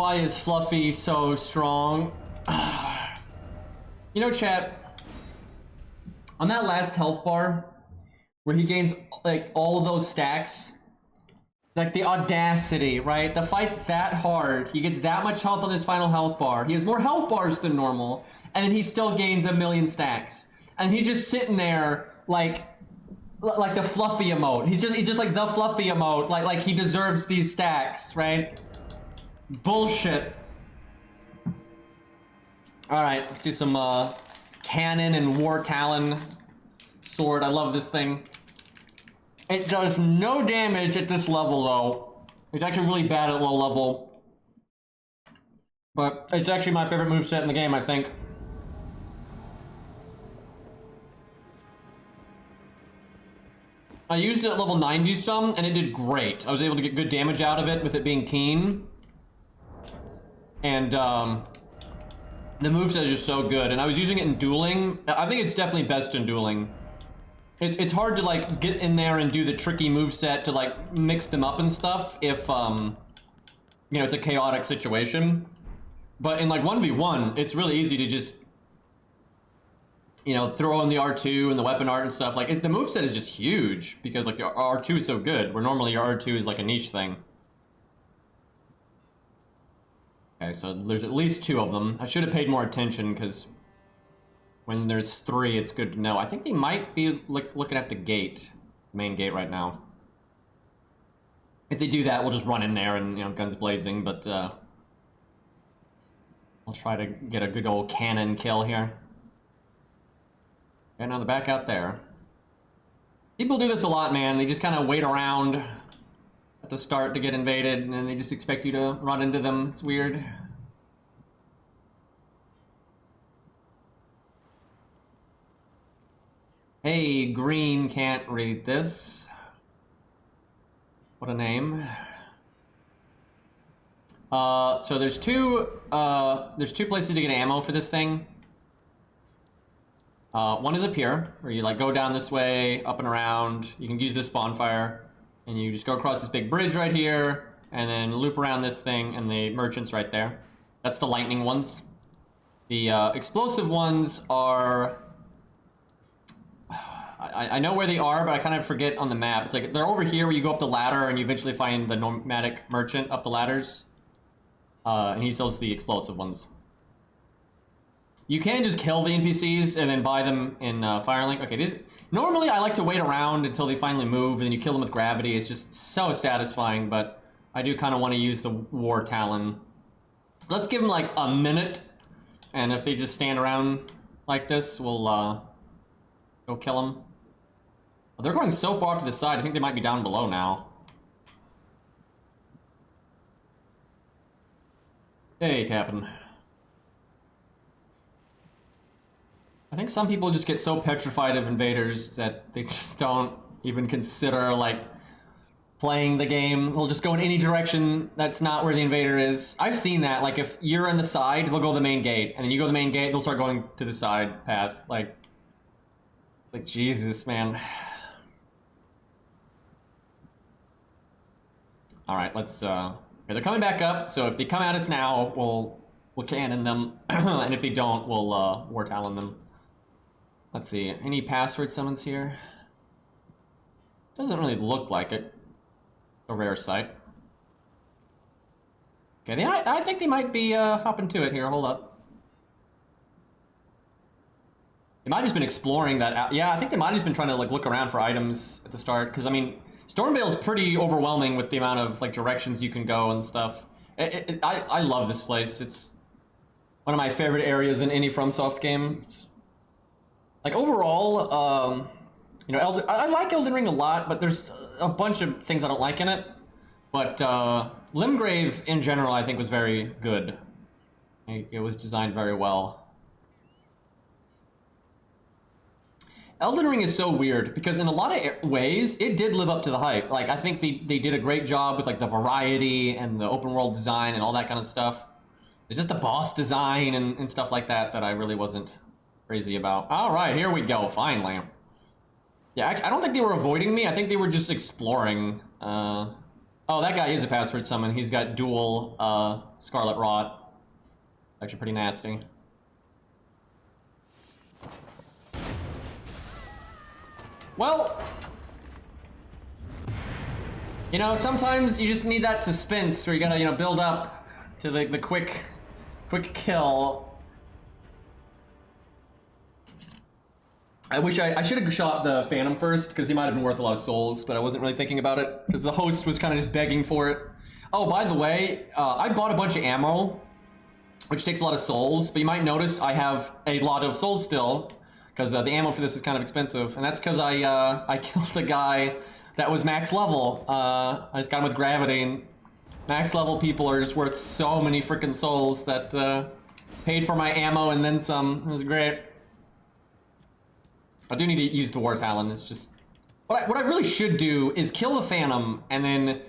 why is Fluffy so strong? You know, chat, on that last health bar, where he gains, like, all of those stacks, like, the audacity, right? The fight's that hard, he gets that much health on his final health bar, he has more health bars than normal, and then he still gains 1,000,000 stacks. And he's just sitting there, like the Fluffy emote. He's just like the Fluffy emote, like he deserves these stacks, right? Bullshit. Alright, let's do some cannon and War Talon sword. I love this thing. It does no damage at this level though. It's actually really bad at low level. But it's actually my favorite moveset in the game, I think. I used it at level 90 some, and it did great. I was able to get good damage out of it with it being keen. And, the moveset is just so good. And I was using it in dueling. I think it's definitely best in dueling. It's hard to, like, get in there and do the tricky moveset to, like, mix them up and stuff if, you know, it's a chaotic situation. But in, like, 1v1, it's really easy to just, you know, throw in the R2 and the weapon art and stuff. Like, the moveset is just huge because, like, your R2 is so good, where normally your R2 is, like, a niche thing. Okay, so there's at least 2 of them. I should have paid more attention, because when there's 3, it's good to know. I think they might be looking at the gate, main gate right now. If they do that, we'll just run in there and, you know, guns blazing, but, I'll try to get a good old cannon kill here. And on the back out there. People do this a lot, man. They just kind of wait around at the start to get invaded, and then they just expect you to run into them. It's weird. Hey, green can't read this. What a name. So there's two places to get ammo for this thing. One is up here, where you like go down this way, up and around. You can use this bonfire, and you just go across this big bridge right here, and then loop around this thing, and the merchant's right there. That's the lightning ones. The explosive ones are... I know where they are, but I kind of forget on the map. It's like they're over here where you go up the ladder, and you eventually find the nomadic merchant up the ladders. And he sells the explosive ones. You can just kill the NPCs and then buy them in Firelink. Okay, normally I like to wait around until they finally move, and then you kill them with gravity. It's just so satisfying, but I do kind of want to use the War Talon. Let's give them like a minute, and if they just stand around like this, we'll go kill them. Oh, they're going so far to the side, I think they might be down below now. Hey, Captain. I think some people just get so petrified of invaders that they just don't even consider, like, playing the game. They'll just go in any direction that's not where the invader is. I've seen that. Like, if you're in the side, they'll go to the main gate. And then you go to the main gate, they'll start going to the side path. Like Jesus, man. Alright, let's, okay, they're coming back up, so if they come at us now, we'll cannon them. And if they don't, we'll, War Talon them. Let's see, any password summons here? Doesn't really look like it. A rare sight. Okay, I think they might be hopping to it here. Hold up. They might have just been exploring that. Yeah, I think they might have just been trying to like look around for items at the start. Because I mean, Stormveil is pretty overwhelming with the amount of like directions you can go and stuff. I love this place. It's one of my favorite areas in any FromSoft game. It's, like overall, you know, I like Elden Ring a lot, but there's a bunch of things I don't like in it. But Limgrave in general, I think, was very good. It was designed very well. Elden Ring is so weird because in a lot of ways, it did live up to the hype. Like, I think they did a great job with like the variety and the open world design and all that kind of stuff. It's just the boss design and stuff like that I really wasn't crazy about. All right, here we go, finally. Yeah, I don't think they were avoiding me. I think they were just exploring. Oh, that guy is a password summon. He's got dual Scarlet Rot. Actually pretty nasty. Well, you know, sometimes you just need that suspense where you gotta, you know, build up to the quick kill. I wish I should have shot the Phantom first, because he might have been worth a lot of souls, but I wasn't really thinking about it, because the host was kind of just begging for it. Oh, by the way, I bought a bunch of ammo, which takes a lot of souls, but you might notice I have a lot of souls still, because the ammo for this is kind of expensive, and that's because I killed a guy that was max level. I just got him with gravity, and max level people are just worth so many freaking souls that paid for my ammo and then some. It was great. I do need to use the War Talon. It's just what I really should do is kill the Phantom, and then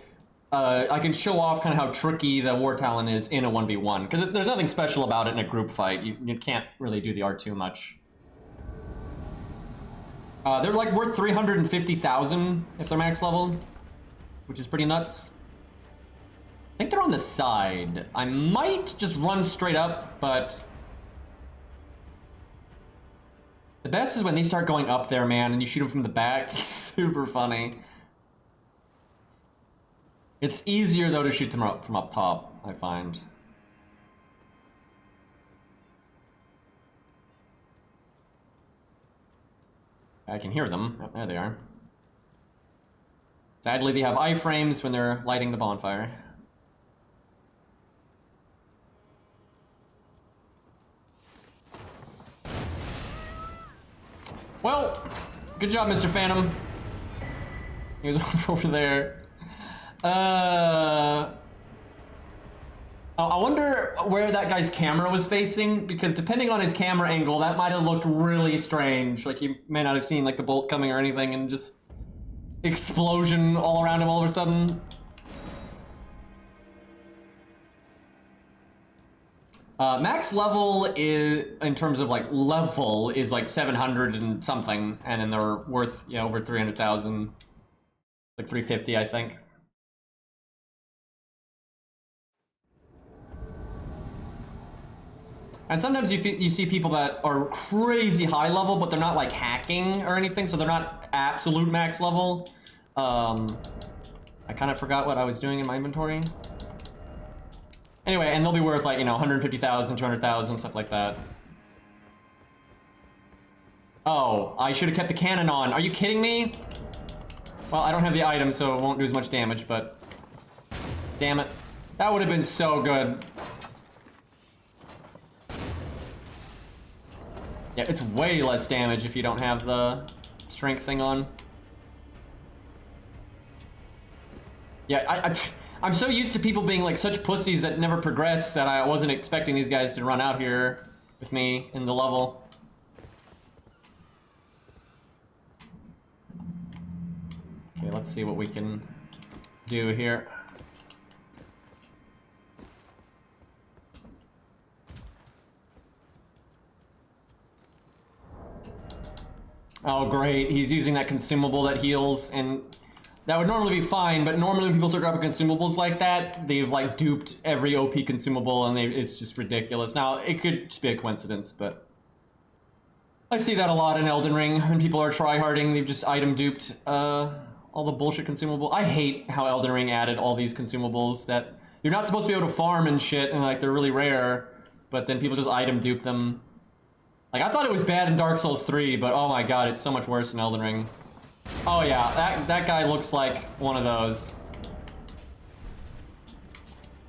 I can show off kind of how tricky the War Talon is in a 1v1, because there's nothing special about it in a group fight. You can't really do the R2 much. They're like worth 350,000 if they're max level, which is pretty nuts. I think they're on the side. I might just run straight up, but the best is when they start going up there, man, and you shoot them from the back. Super funny. It's easier, though, to shoot them from up top, I find. I can hear them. Oh, there they are. Sadly, they have iframes when they're lighting the bonfire. Well, good job, Mr. Phantom. He was over there. I wonder where that guy's camera was facing, because depending on his camera angle, that might have looked really strange. Like, he may not have seen, like, the bolt coming or anything, and just explosion all around him all of a sudden. Max level is, in terms of like level, is like 700 and something, and then they're worth, yeah, over 300,000, like 350, I think. And sometimes you see people that are crazy high level, but they're not like hacking or anything, so they're not absolute max level. I kind of forgot what I was doing in my inventory. Anyway, and they'll be worth like, you know, 150,000, 200,000, stuff like that. Oh, I should have kept the cannon on. Are you kidding me? Well, I don't have the item, so it won't do as much damage, but damn it. That would have been so good. Yeah, it's way less damage if you don't have the strength thing on. Yeah, I'm so used to people being like such pussies that never progress that I wasn't expecting these guys to run out here with me in the level. Okay, let's see what we can do here. Oh great, he's using that consumable that heals, and that would normally be fine, but normally when people start dropping consumables like that, they've like duped every OP consumable, and it's just ridiculous. Now, it could just be a coincidence, but I see that a lot in Elden Ring. When people are tryharding, they've just item duped all the bullshit consumable. I hate how Elden Ring added all these consumables that you're not supposed to be able to farm and shit, and like they're really rare, but then people just item dupe them. Like, I thought it was bad in Dark Souls 3, but oh my god, it's so much worse in Elden Ring. Oh yeah, that guy looks like one of those.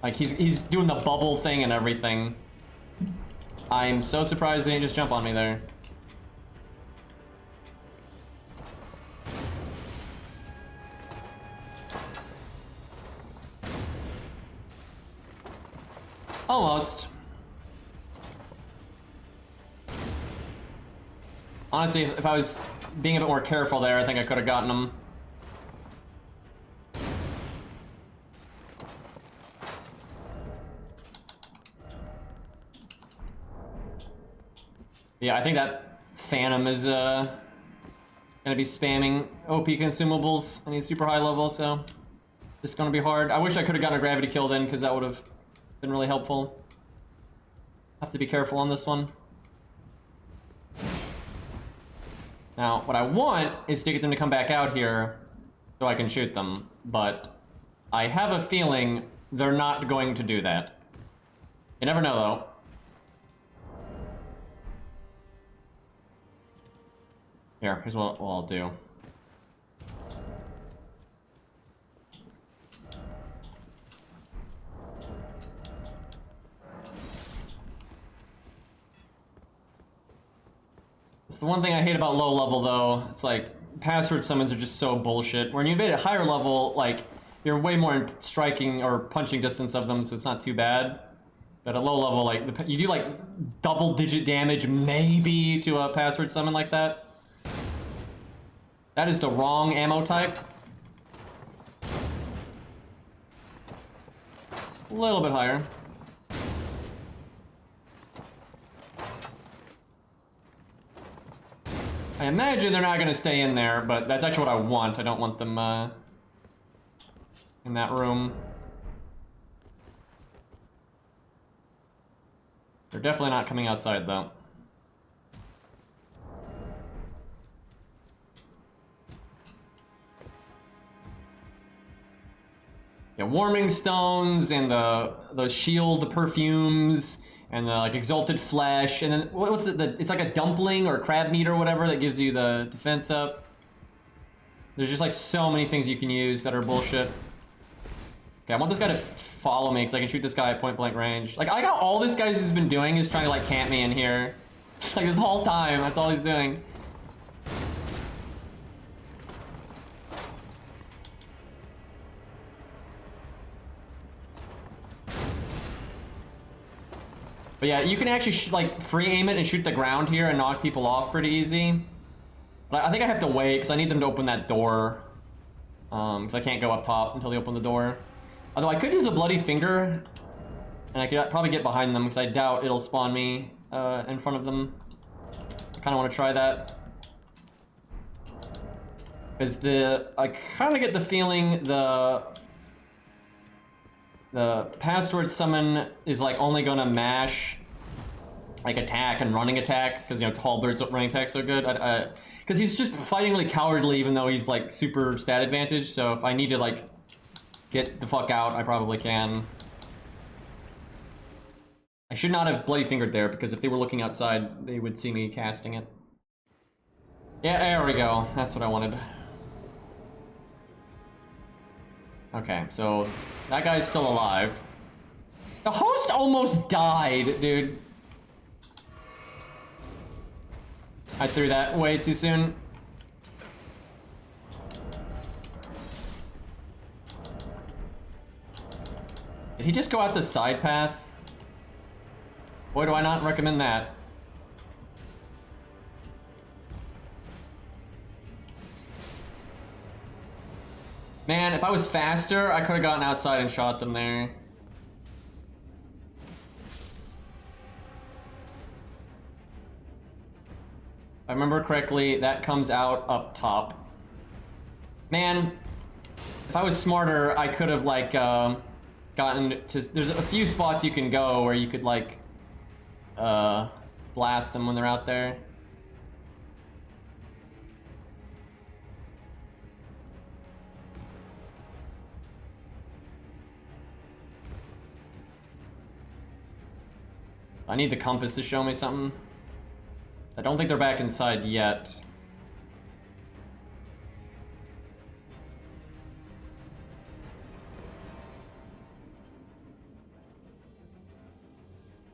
Like, he's doing the bubble thing and everything. I'm so surprised they didn't just jump on me there. Almost. Honestly, if I was being a bit more careful there, I think I could have gotten him. Yeah, I think that Phantom is gonna be spamming OP consumables, and he's super high level, so it's gonna be hard. I wish I could have gotten a gravity kill then, because that would have Been really helpful. Have to be careful on this one. Now, what I want is to get them to come back out here so I can shoot them, but I have a feeling they're not going to do that. You never know, though. Here's what I'll do. It's the one thing I hate about low level, though. It's like, password summons are just so bullshit. When you invade at higher level, like, you're way more in striking or punching distance of them, so it's not too bad. But at low level, like, you do, like, double-digit damage, maybe, to a password summon like that. That is the wrong ammo type. A little bit higher. I imagine they're not going to stay in there, but that's actually what I want. I don't want them in that room. They're definitely not coming outside, though. Yeah, warming stones and the shield perfumes and the like exalted flesh, and then what's it? It's like a dumpling or crab meat or whatever that gives you the defense up. There's just like so many things you can use that are bullshit. Okay, I want this guy to follow me because I can shoot this guy at point blank range. Like I got all this guy has been doing is trying to like camp me in here. It's like this whole time, that's all he's doing. But yeah, you can actually like free aim it and shoot the ground here and knock people off pretty easy. But I think I have to wait because I need them to open that door. Because I can't go up top until they open the door. Although I could use a bloody finger, and I could probably get behind them because I doubt it'll spawn me in front of them. I kind of want to try that. Because I kind of get the feeling the password summon is like only gonna mash like attack and running attack because you know Halberd's running attack so good. Because he's just fightingly cowardly even though he's like super stat advantage. So if I need to like get the fuck out, I probably can. I should not have bloody fingered there because if they were looking outside, they would see me casting it. Yeah, there we go. That's what I wanted. Okay, so that guy's still alive. The host almost died, dude. I threw that way too soon. Did he just go out the side path? Boy, do I not recommend that. Man, if I was faster, I could have gotten outside and shot them there. If I remember correctly, that comes out up top. Man, if I was smarter, I could have like gotten to. There's a few spots you can go where you could like blast them when they're out there. I need the compass to show me something. I don't think they're back inside yet.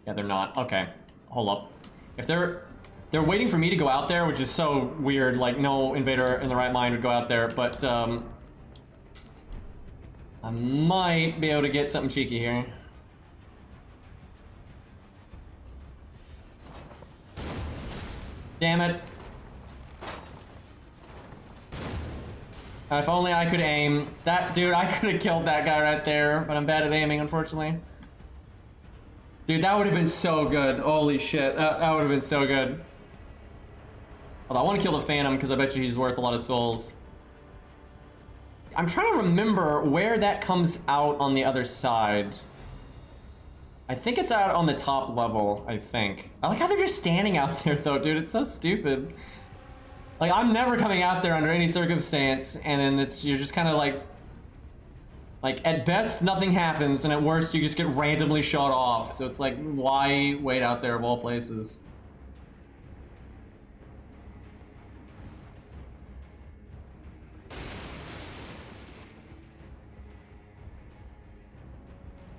Yeah, they're not. Okay, hold up. If they're waiting for me to go out there, which is so weird, like no invader in the right mind would go out there, but I might be able to get something cheeky here. Damn it. If only I could aim. That dude, I could have killed that guy right there, but I'm bad at aiming, unfortunately. Dude, that would have been so good. Holy shit, that would have been so good. Although I want to kill the Phantom because I bet you he's worth a lot of souls. I'm trying to remember where that comes out on the other side. I think it's out on the top level, I think. I like how they're just standing out there though, dude. It's so stupid. Like, I'm never coming out there under any circumstance, and then you're just kind of like, at best, nothing happens, and at worst, you just get randomly shot off. So it's like, why wait out there of all places?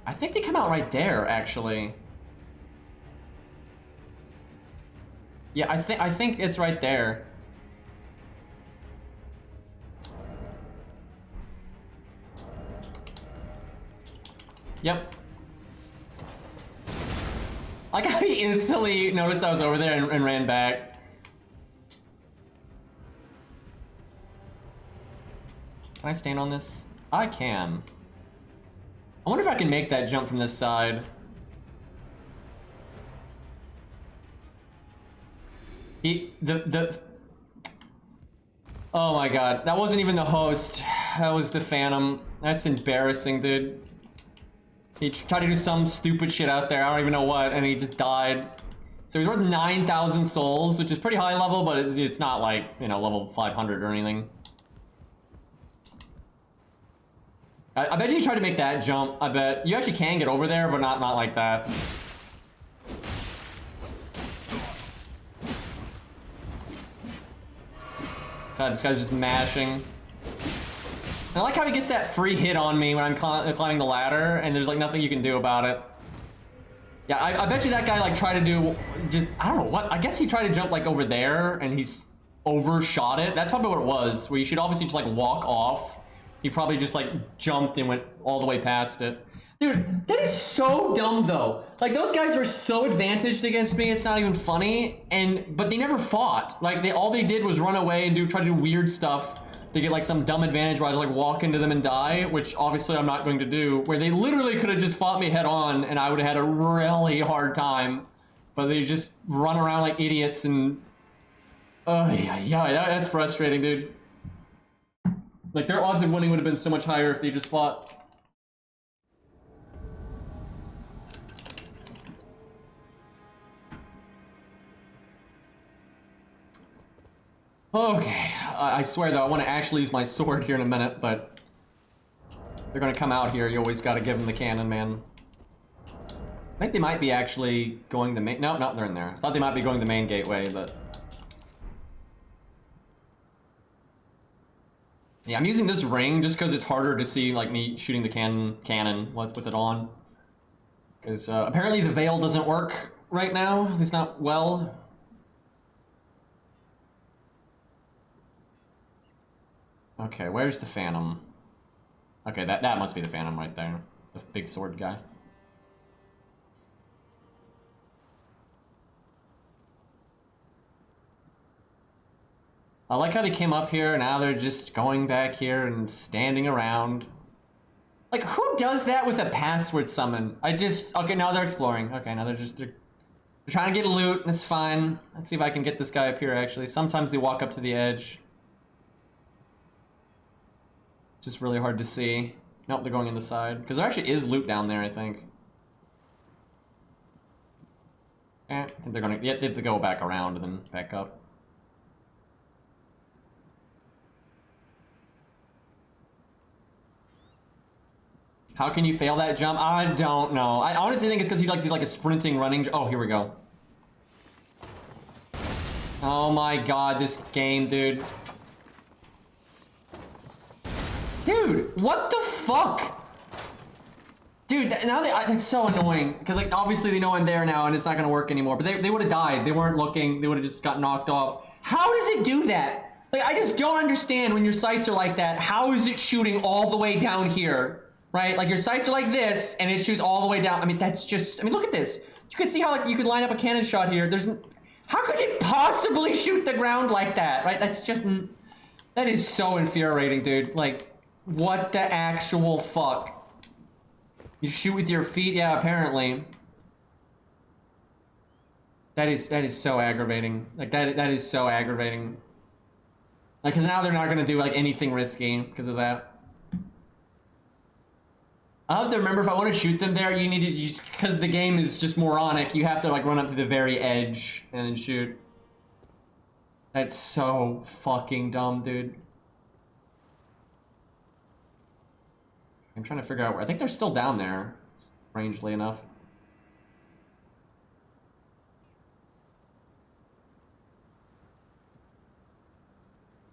I think they come out right there, actually. Yeah, I think it's right there. Yep. Like how he instantly noticed I was over there and ran back. Can I stand on this? I can. I wonder if I can make that jump from this side. Oh my god, that wasn't even the host. That was the Phantom. That's embarrassing, dude. He tried to do some stupid shit out there, I don't even know what, and he just died. So he's worth 9,000 souls, which is pretty high level, but it's not like, you know, level 500 or anything. I bet you tried to make that jump. I bet you actually can get over there, but not like that. So this guy's just mashing. I like how he gets that free hit on me when I'm climbing the ladder, and there's like nothing you can do about it. Yeah, I bet you that guy like tried to do just, I don't know what, I guess he tried to jump like over there, and he's overshot it. That's probably what it was, where you should obviously just like walk off. He probably just like jumped and went all the way past it. Dude, that is so dumb though. Like those guys were so advantaged against me, it's not even funny. But they never fought. Like all they did was run away and try to do weird stuff to get like some dumb advantage where I just like walk into them and die, which obviously I'm not going to do. Where they literally could have just fought me head on and I would have had a really hard time. But they just run around like idiots and yeah, that's frustrating, dude. Like, their odds of winning would have been so much higher if they just fought. Okay, I swear though, I want to actually use my sword here in a minute, but they're gonna come out here. You always gotta give them the cannon, man. I think they might be actually going the main... No, they're in there. I thought they might be going the main gateway, but... Yeah, I'm using this ring just because it's harder to see, like, me shooting the cannon with it on. Because apparently the veil doesn't work right now. At least not well. Okay, where's the Phantom? Okay, that must be the Phantom right there. The big sword guy. I like how they came up here, and now they're just going back here and standing around. Like, who does that with a password summon? Okay, now they're exploring. Okay, now they're trying to get loot, and it's fine. Let's see if I can get this guy up here, actually. Sometimes they walk up to the edge. It's just really hard to see. Nope, they're going in the side. Because there actually is loot down there, I think. I think they're gonna... Yeah, they have to go back around and then back up. How can you fail that jump? I don't know. I honestly think it's because he did like a sprinting running. Oh, here we go. Oh my god, this game, dude. Dude, what the fuck? Dude, now that's so annoying. Because like obviously they know I'm there now and it's not gonna work anymore. But they would have died. They weren't looking. They would have just got knocked off. How does it do that? Like I just don't understand when your sights are like that. How is it shooting all the way down here? Right? Like your sights are like this, and it shoots all the way down. I mean, that's just... I mean, look at this. You can see how like you could line up a cannon shot here. How could it possibly shoot the ground like that? Right? That's just... That is so infuriating, dude. Like, what the actual fuck? You shoot with your feet? Yeah, apparently. That is so aggravating. Like, that is so aggravating. Like, because now they're not going to do, like, anything risky because of that. I have to remember if I want to shoot them there, you need to, because the game is just moronic, you have to like run up to the very edge and then shoot. That's so fucking dumb, dude. I'm trying to figure out where, I think they're still down there, strangely enough.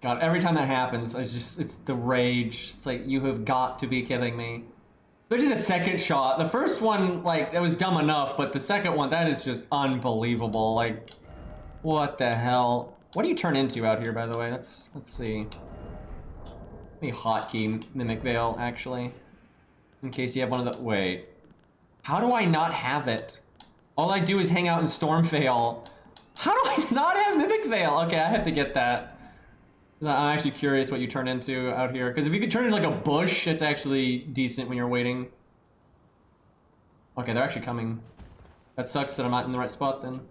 God, every time that happens, it's the rage. It's like, you have got to be kidding me. Especially the second shot. The first one, like, that was dumb enough, but the second one, that is just unbelievable. Like, what the hell? What do you turn into out here, by the way? Let's see. Let me hotkey Mimic Veil, actually. In case you have one of the... Wait. How do I not have it? All I do is hang out in Stormveil. How do I not have Mimic Veil? Okay, I have to get that. I'm actually curious what you turn into out here. Because if you could turn into like a bush, it's actually decent when you're waiting. Okay, they're actually coming. That sucks that I'm not in the right spot then.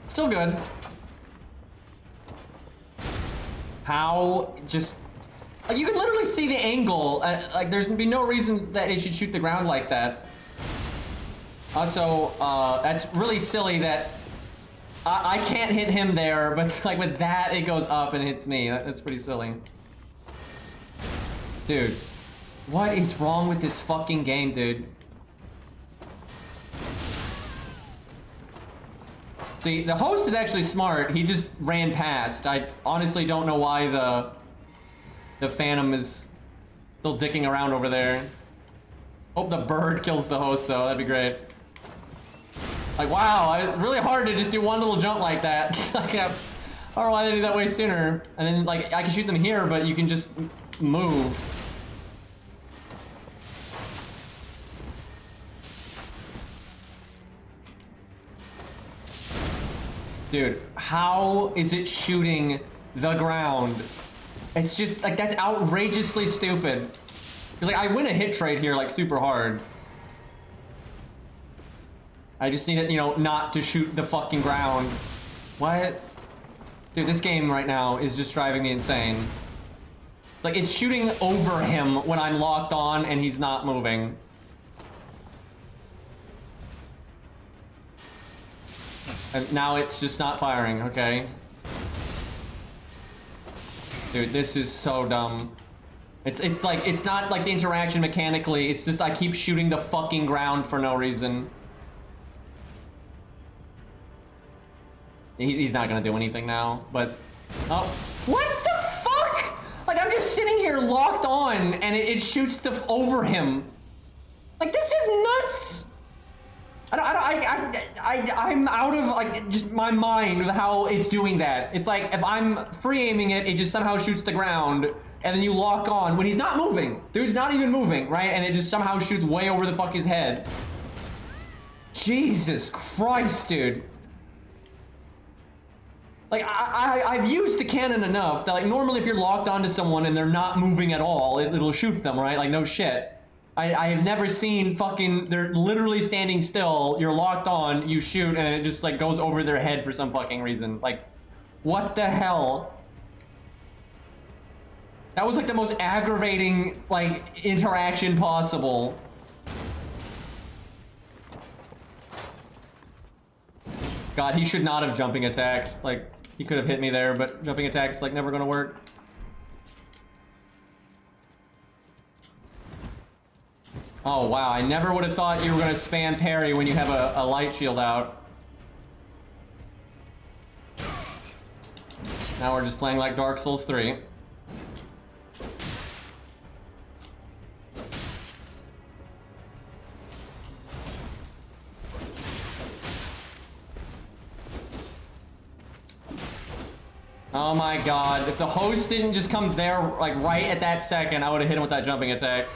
Still good. How just... Like, you can literally see the angle. Like, there's be no reason that it should shoot the ground like that. Also, that's really silly that I can't hit him there, but like with that, it goes up and hits me. That's pretty silly. Dude, what is wrong with this fucking game, dude? See, the host is actually smart. He just ran past. I honestly don't know why the Phantom is still dicking around over there. Hope the bird kills the host, though. That'd be great. Like, wow, it's really hard to just do one little jump like that. Like, I don't know why they did that way sooner. And then, like, I can shoot them here, but you can just move. Dude, how is it shooting the ground? It's just, like, that's outrageously stupid. Because, like, I win a hit trade here, like, super hard. I just need it, you know, not to shoot the fucking ground. What? Dude, this game right now is just driving me insane. Like, it's shooting over him when I'm locked on and he's not moving. And now it's just not firing, okay? Dude, this is so dumb. It's like, it's not like the interaction mechanically, it's just I keep shooting the fucking ground for no reason. He's not gonna do anything now, but... Oh. What the fuck?! Like, I'm just sitting here locked on, and it shoots over him. Like, this is nuts! I'm out of, like, just my mind with how it's doing that. It's like, if I'm free aiming it, it just somehow shoots the ground, and then you lock on when he's not moving. Dude's not even moving, right? And it just somehow shoots way over the fuck his head. Jesus Christ, dude. Like, I've used the cannon enough that, like, normally if you're locked onto someone and they're not moving at all, it'll shoot them, right? Like, no shit. I have never seen fucking, they're literally standing still, you're locked on, you shoot, and it just, like, goes over their head for some fucking reason. Like, what the hell? That was, like, the most aggravating, like, interaction possible. God, he should not have jumping attacked. Like, he could have hit me there, but jumping attack's, like, never gonna work. Oh, wow, I never would have thought you were gonna spam parry when you have a light shield out. Now we're just playing like Dark Souls 3. Oh my god, if the host didn't just come there, like, right at that second, I would have hit him with that jumping attack.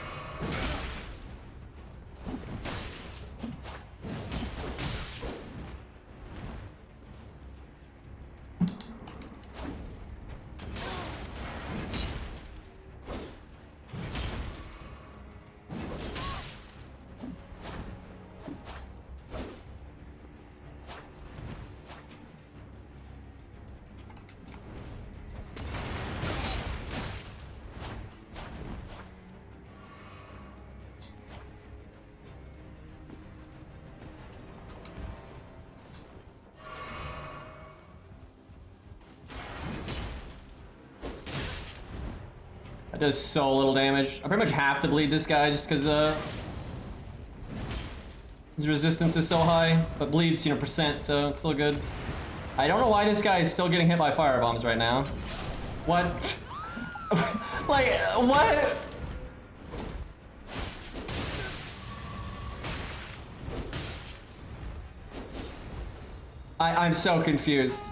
does so little damage. I pretty much have to bleed this guy just because his resistance is so high, but bleeds, you know, percent, so it's still good. I don't know why this guy is still getting hit by fire bombs right now. What? Like, what? I'm so confused.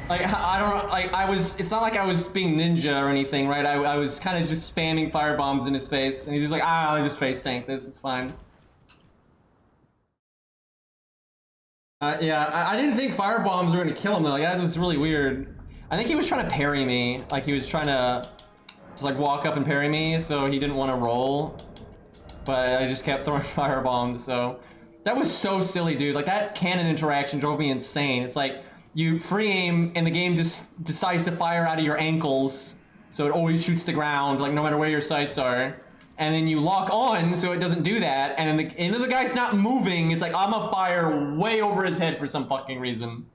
Like, I don't, like, it's not like I was being ninja or anything, right? I was kind of just spamming fire bombs in his face, and he's just like, ah, I'll just face tank this, it's fine. Yeah, I didn't think fire bombs were gonna kill him, though. Like, that was really weird. I think he was trying to parry me. Like, he was trying to just, like, walk up and parry me, so he didn't want to roll. But I just kept throwing fire bombs, so... That was so silly, dude. Like, that cannon interaction drove me insane. It's like, you free aim, and the game just decides to fire out of your ankles, so it always shoots the ground, like, no matter where your sights are. And then you lock on, so it doesn't do that, and then the guy's not moving. It's like, I'm gonna fire way over his head for some fucking reason.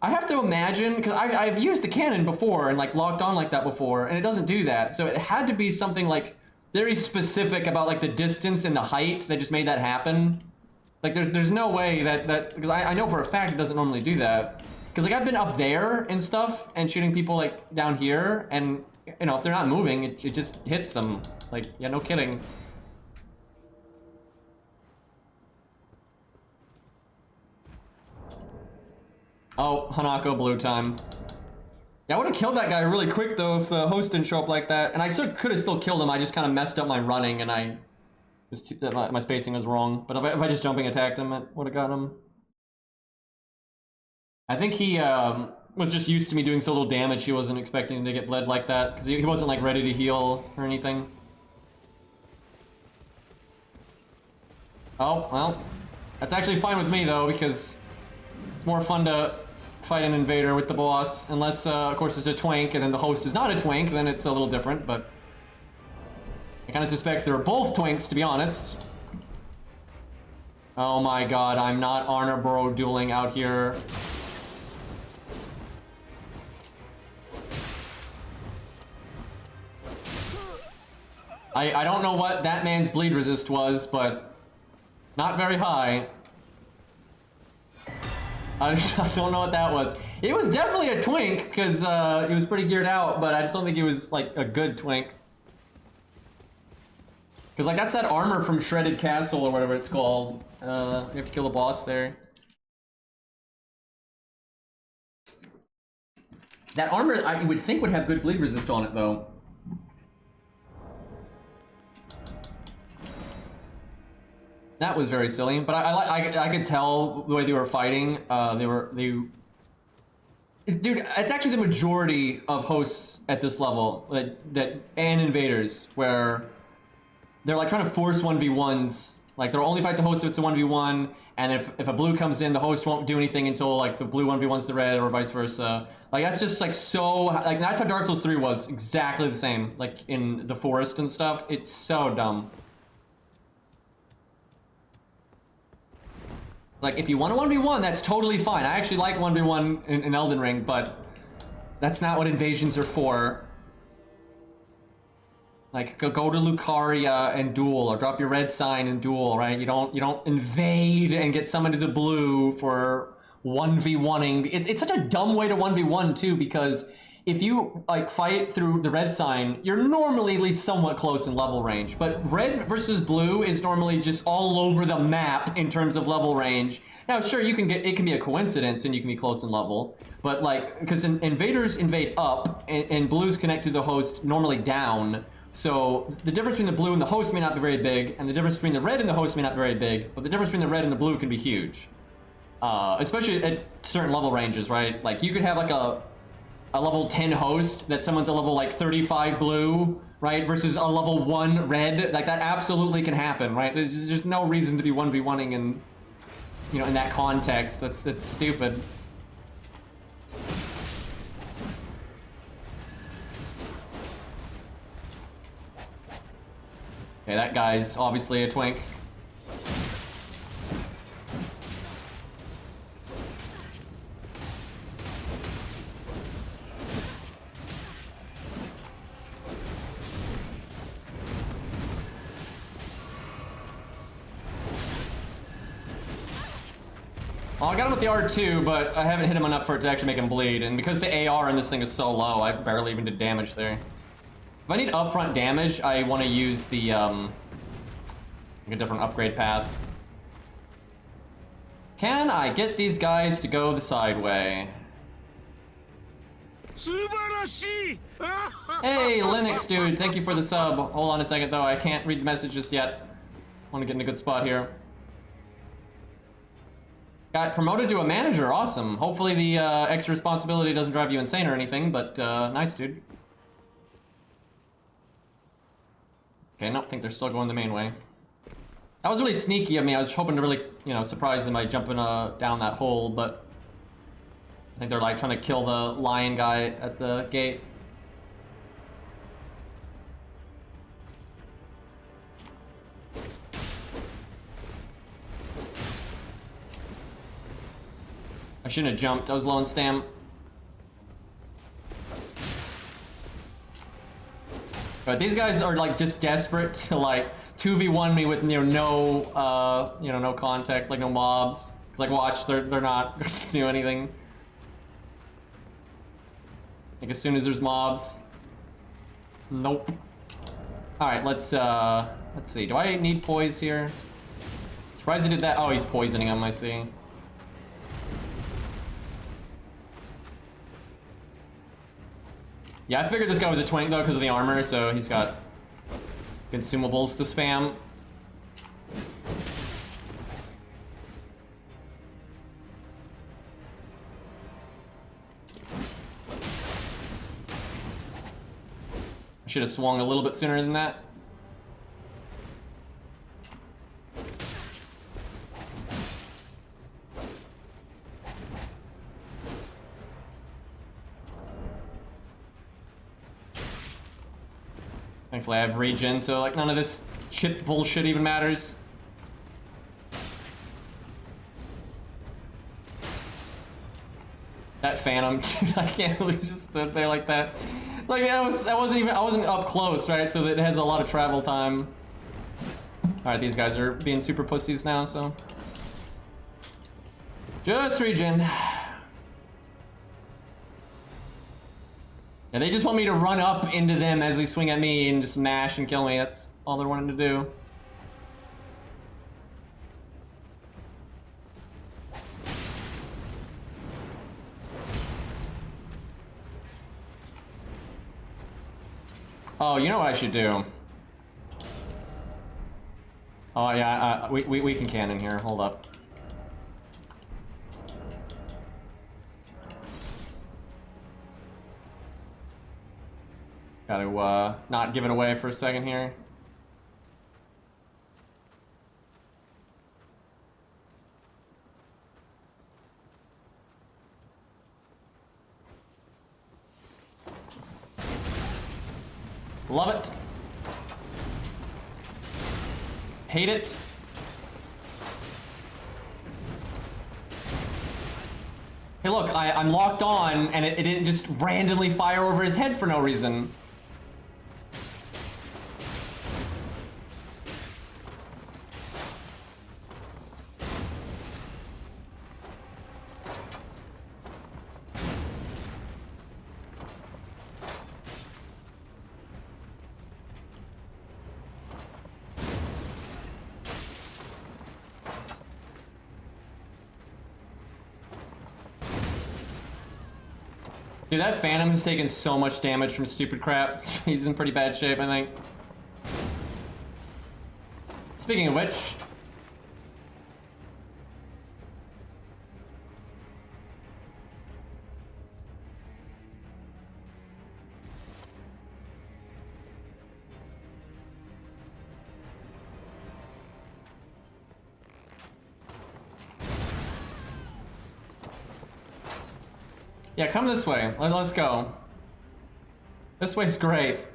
I have to imagine, because I've used the cannon before, and, like, locked on like that before, and it doesn't do that. So it had to be something, like, very specific about, like, the distance and the height that just made that happen. Like, there's no way that because I know for a fact it doesn't normally do that. Because, like, I've been up there and stuff and shooting people, like, down here, and, you know, if they're not moving, it just hits them. Like, yeah, no kidding. Oh, Hanako blue time. Yeah, I would have killed that guy really quick, though, if the host didn't show up like that. And I could have still killed him, I just kind of messed up my running, and my spacing was wrong. But if I just jumping attacked him, it would have gotten him. I think he was just used to me doing so little damage, he wasn't expecting to get bled like that, because he wasn't, like, ready to heal or anything. Oh, well. That's actually fine with me, though, because it's more fun to fight an invader with the boss. Unless, of course, it's a twink, and then the host is not a twink, then it's a little different, but... I kind of suspect they're both twinks, to be honest. Oh my god, I'm not Arna Bro dueling out here. I don't know what that man's bleed resist was, but not very high. I don't know what that was. It was definitely a twink, because he was pretty geared out, but I just don't think he was, like, a good twink. Because, like, that's that armor from Shredded Castle, or whatever it's called. You have to kill the boss there. That armor, I would think, would have good bleed resist on it, though. That was very silly, but I could tell the way they were fighting. Dude, it's actually the majority of hosts at this level and invaders where they're like trying to force 1v1s. Like they'll only fight the host if it's a 1v1, and if a blue comes in, the host won't do anything until like the blue 1v1s the red, or vice versa. Like that's just like so like that's how Dark Souls 3 was, exactly the same. Like in the forest and stuff, it's so dumb. Like, if you want a 1v1, that's totally fine. I actually like 1v1 in Elden Ring, but that's not what invasions are for. Like, go to Lucaria and duel, or drop your red sign and duel, right? You don't invade and get summoned as a blue for 1v1ing. It's such a dumb way to 1v1 too, because if you like fight through the red sign, you're normally at least somewhat close in level range. But red versus blue is normally just all over the map in terms of level range. Now, sure, it can be a coincidence and you can be close in level, but like, because invaders invade up and blues connect to the host normally down. So the difference between the blue and the host may not be very big, and the difference between the red and the host may not be very big, but the difference between the red and the blue can be huge. Especially at certain level ranges, right? Like you could have like a level 10 host that someone's a level like 35 blue, right, versus a level 1 red. Like that absolutely can happen, right? There's just no reason to be 1v1ing in, you know, in that context. That's stupid. Okay, that guy's obviously a twink. Well, I got him with the R2, but I haven't hit him enough for it to actually make him bleed. And because the AR in this thing is so low, I barely even did damage there. If I need upfront damage, I want to use the, like a different upgrade path. Can I get these guys to go the side way? Hey, Linux dude, thank you for the sub. Hold on a second, though. I can't read the message just yet. I want to get in a good spot here. Got promoted to a manager, awesome. Hopefully the extra responsibility doesn't drive you insane or anything, but nice, dude. Okay, no, I think they're still going the main way. That was really sneaky of me. I was hoping to really, you know, surprise them by jumping down that hole, but I think they're like trying to kill the lion guy at the gate. I shouldn't have jumped. I was low on stam. But these guys are like just desperate to like 2v1 me with no contact, like no mobs. It's like watch, they're not going to do anything. Like as soon as there's mobs. Nope. All right, let's see. Do I need poise here? Surprised he did that. Oh, he's poisoning him. I see. Yeah, I figured this guy was a twink though because of the armor, so he's got consumables to spam. I should have swung a little bit sooner than that. Thankfully I have regen, so like none of this chip bullshit even matters. That Phantom, dude, I can't believe it just stood there like that. Like I wasn't up close, right? So that it has a lot of travel time. Alright, these guys are being super pussies now, so. Just regen. Yeah, they just want me to run up into them as they swing at me and just mash and kill me. That's all they're wanting to do. Oh, you know what I should do? Oh yeah, we can cannon here. Hold up. Gotta not give it away for a second here. Love it. Hate it. Hey look, I'm locked on and it didn't just randomly fire over his head for no reason. Dude, that Phantom has taken so much damage from stupid crap. He's in pretty bad shape, I think. Speaking of which... Yeah, come this way. Let's go. This way's great.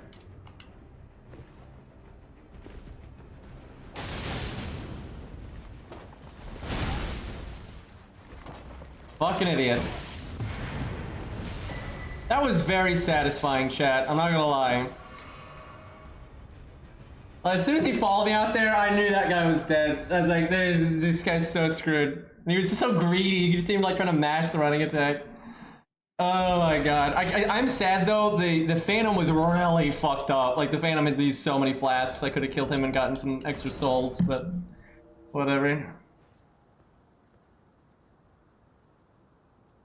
Fucking idiot. That was very satisfying, chat. I'm not gonna lie. As soon as he followed me out there, I knew that guy was dead. I was like, this guy's so screwed. And he was just so greedy. You could see him like trying to mash the running attack. Oh my god. I'm sad though. The Phantom was really fucked up. Like the Phantom had used so many flasks. I could have killed him and gotten some extra souls, but whatever.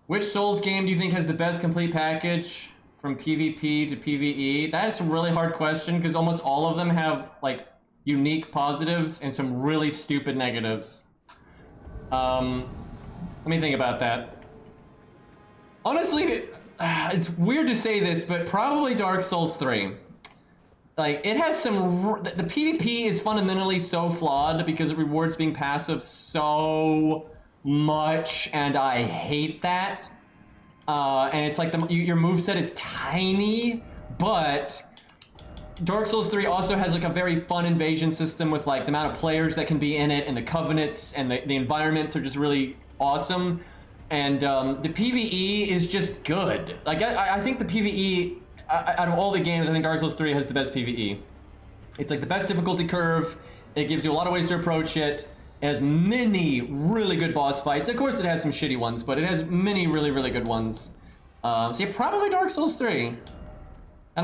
Which Souls game do you think has the best complete package from PvP to PvE? That is a really hard question because almost all of them have like unique positives and some really stupid negatives. Let me think about that. Honestly, it's weird to say this, but probably Dark Souls 3. Like, it has some... The PvP is fundamentally so flawed because it rewards being passive so much, and I hate that. And it's like your moveset is tiny, but Dark Souls 3 also has like a very fun invasion system with like the amount of players that can be in it, and the covenants and the environments are just really awesome. And the PvE is just good. Like I think the PvE out of all the games, I think Dark Souls 3 has the best PvE. It's like the best difficulty curve. It gives you a lot of ways to approach it. It has many really good boss fights. Of course, it has some shitty ones, but it has many really, really good ones. So yeah, probably Dark Souls 3. Kind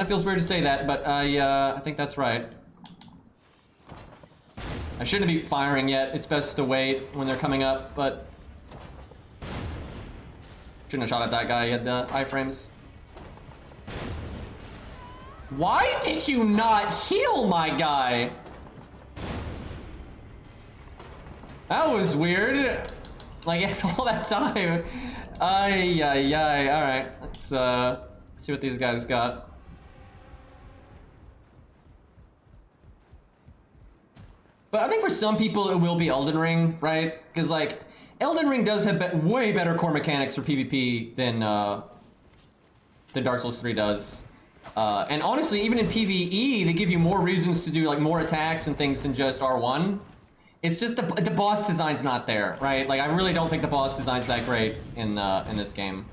of feels weird to say that, but I think that's right. I shouldn't be firing yet. It's best to wait when they're coming up, but shouldn't have shot at that guy. He had the iframes. Why did you not heal my guy? That was weird. Like, after all that time. Ay. Alright, let's see what these guys got. But I think for some people it will be Elden Ring, right? Because, like, Elden Ring does have way better core mechanics for PvP than Dark Souls 3 does. And honestly, even in PvE, they give you more reasons to do like more attacks and things than just R1. It's just the boss design's not there, right? Like I really don't think the boss design's that great in this game.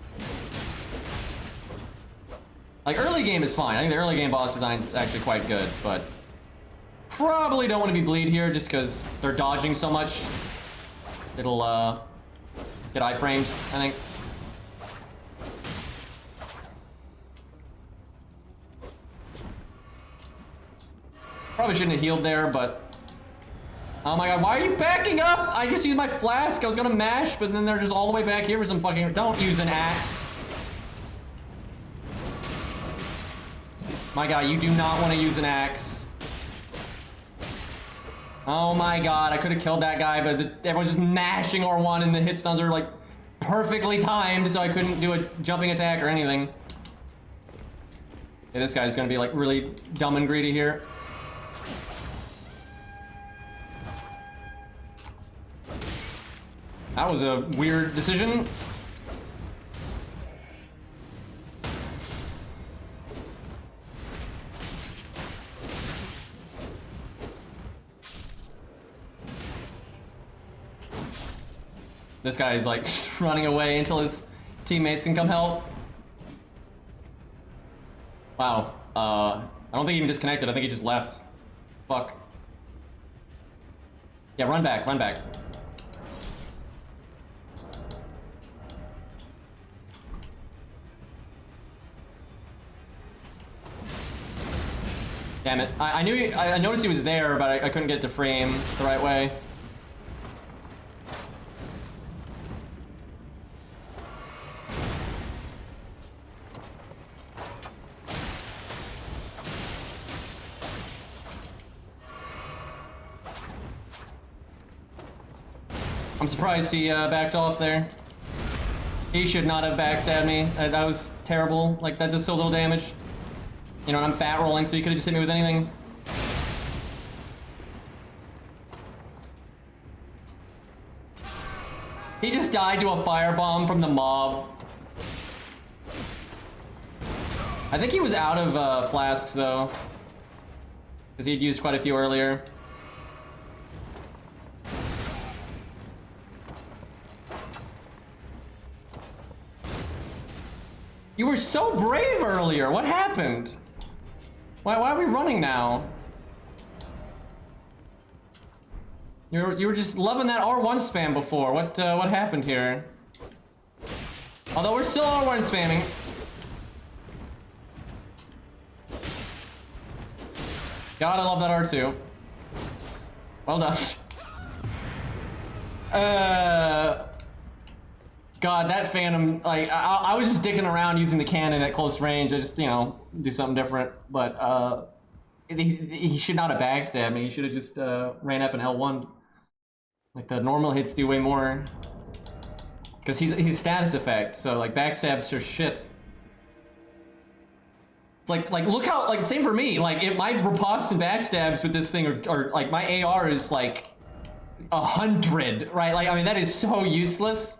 Like early game is fine. I think the early game boss design's actually quite good, but probably don't want to be bleed here just because they're dodging so much. It'll get iframed, I think. Probably shouldn't have healed there, but... Oh my god, why are you backing up? I just used my flask. I was gonna mash, but then they're just all the way back here for some fucking... Don't use an axe. My god, you do not want to use an axe. Oh my god, I could have killed that guy, but everyone's just mashing R1 and the hit stuns are like perfectly timed, so I couldn't do a jumping attack or anything. Yeah, this guy's gonna be like really dumb and greedy here. That was a weird decision. This guy is like running away until his teammates can come help. Wow. I don't think he even disconnected. I think he just left. Fuck. Yeah, run back, run back. Damn it. I knew I noticed he was there, but I couldn't get to frame the right way. I'm surprised he backed off there. He should not have backstabbed me. That was terrible. Like, that does so little damage. You know, I'm fat rolling, so you could have just hit me with anything. He just died to a firebomb from the mob. I think he was out of flasks, though. Because he'd used quite a few earlier. You were so brave earlier. What happened? Why are we running now? You were just loving that R1 spam before. What happened here? Although we're still R1 spamming. God, I love that R2. Well done. God, that Phantom, like, I was just dicking around using the cannon at close range. I just, you know, do something different. But, he should not have backstabbed me. He should have just, ran up in L1. Like, the normal hits do way more. Because he's status effect, so, like, backstabs are shit. Like, look how, like, same for me. Like, if my riposte and backstabs with this thing are like, my AR is, like, 100, right? Like, I mean, that is so useless.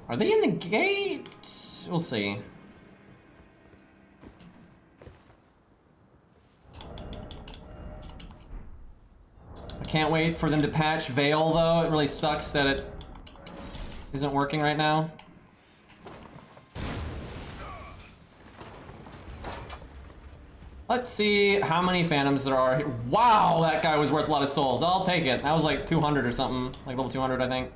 Are they in the gate? We'll see. I can't wait for them to patch Veil, though. It really sucks that it isn't working right now. Let's see how many Phantoms there are here. Wow, that guy was worth a lot of souls. I'll take it. That was like 200 or something. Like level 200, I think.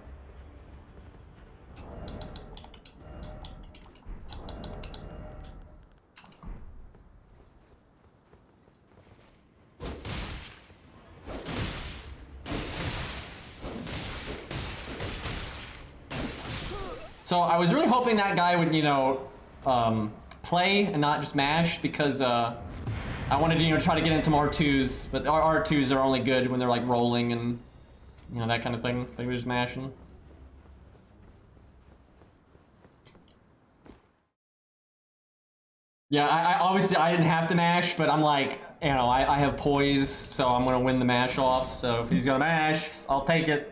So I was really hoping that guy would, you know, play and not just mash, because I wanted to, you know, try to get in some R2s, but our R2s are only good when they're like rolling and, you know, that kind of thing. They were just mashing. Yeah, I obviously I didn't have to mash, but I'm like, you know, I have poise, so I'm gonna win the mash off. So if he's gonna mash, I'll take it.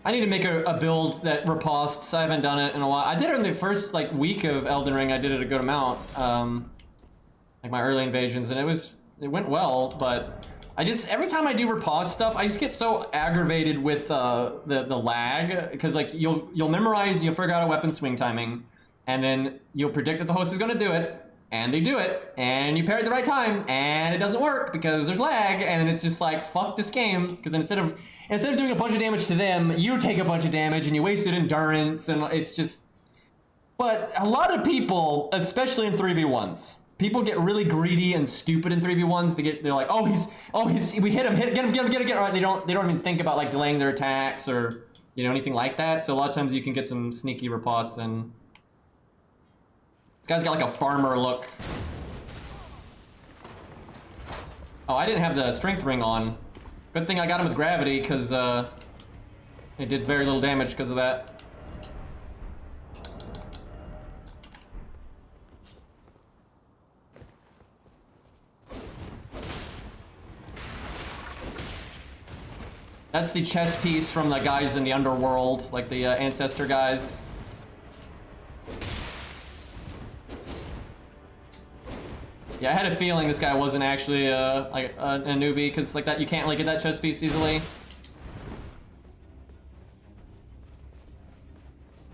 I need to make a build that ripostes. I haven't done it in a while. I did it in the first like week of Elden Ring. I did it a good amount, like my early invasions, and it went well. But I just every time I do riposte stuff, I just get so aggravated with the lag, because like you'll memorize, you'll figure out a weapon swing timing, and then you'll predict that the host is going to do it, and they do it, and you pair it at the right time, and it doesn't work because there's lag, and then it's just like fuck this game, because instead of doing a bunch of damage to them, you take a bunch of damage and you wasted endurance, and it's just... But a lot of people, especially in 3v1s, people get really greedy and stupid in 3v1s. They're like, we hit him, get him. Right? They don't even think about like delaying their attacks or, you know, anything like that. So a lot of times you can get some sneaky riposte, and this guy's got like a farmer look. Oh, I didn't have the strength ring on. Good thing I got him with gravity, because it did very little damage because of that. That's the chess piece from the guys in the underworld, like the ancestor guys. Yeah, I had a feeling this guy wasn't actually like a newbie, because like that you can't like get that chess piece easily.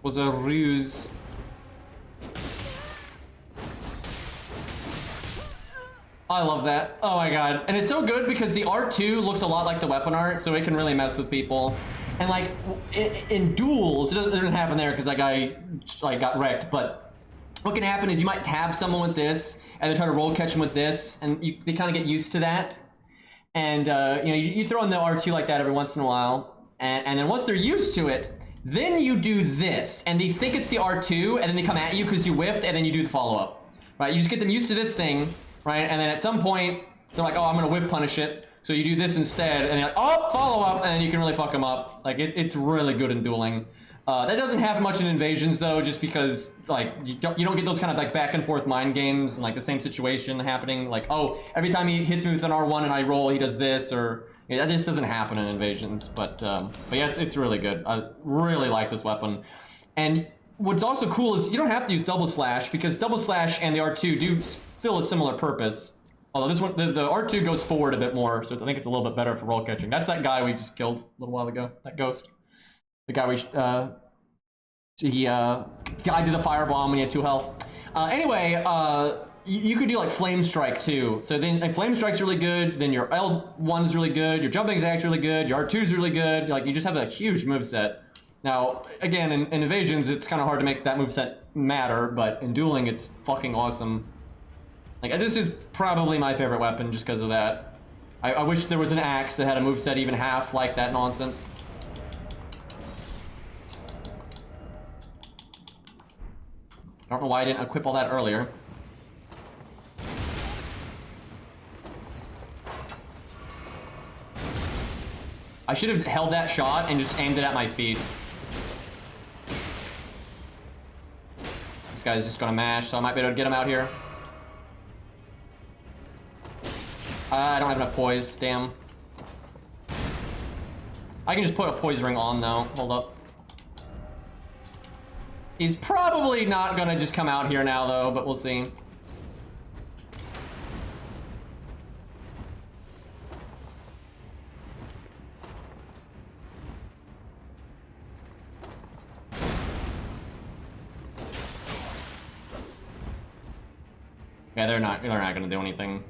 Was a ruse. I love that. Oh my god. And it's so good because the R2 looks a lot like the weapon art, so it can really mess with people. And like in duels, it doesn't happen there because that guy like got wrecked, but what can happen is you might tab someone with this and then try to roll catch them with this, and they kind of get used to that. And you know, you throw in the R2 like that every once in a while, and then once they're used to it, then you do this, and they think it's the R2, and then they come at you because you whiffed, and then you do the follow-up, right? You just get them used to this thing, right? And then at some point, they're like, oh, I'm gonna whiff punish it, so you do this instead, and you're like, oh, follow-up, and then you can really fuck them up. Like, it's really good in dueling. That doesn't happen much in invasions though, just because like you don't get those kind of like back and forth mind games and like the same situation happening. Like, oh, every time he hits me with an R1 and I roll, he does this, or that just doesn't happen in invasions. But yeah, it's really good. I really like this weapon, and what's also cool is you don't have to use double slash because double slash and the R2 do fill a similar purpose. Although this one, the R2 goes forward a bit more, so I think it's a little bit better for roll catching. That's that guy we just killed a little while ago. That ghost. The guy he guided the firebomb when he had 2 health. Anyway, you could do like flame strike too. So then like, flame strike's really good. Then your L1's really good. Your jumping attack's really good. Your R2's really good. Like you just have a huge moveset. Now, again, in evasions, it's kind of hard to make that moveset matter, but in dueling, it's fucking awesome. Like this is probably my favorite weapon just because of that. I wish there was an axe that had a moveset even half like that nonsense. I don't know why I didn't equip all that earlier. I should have held that shot and just aimed it at my feet. This guy's just gonna mash, so I might be able to get him out here. I don't have enough poise, damn. I can just put a poise ring on though, hold up. He's probably not gonna just come out here now though, but we'll see. Yeah, they're not gonna do anything.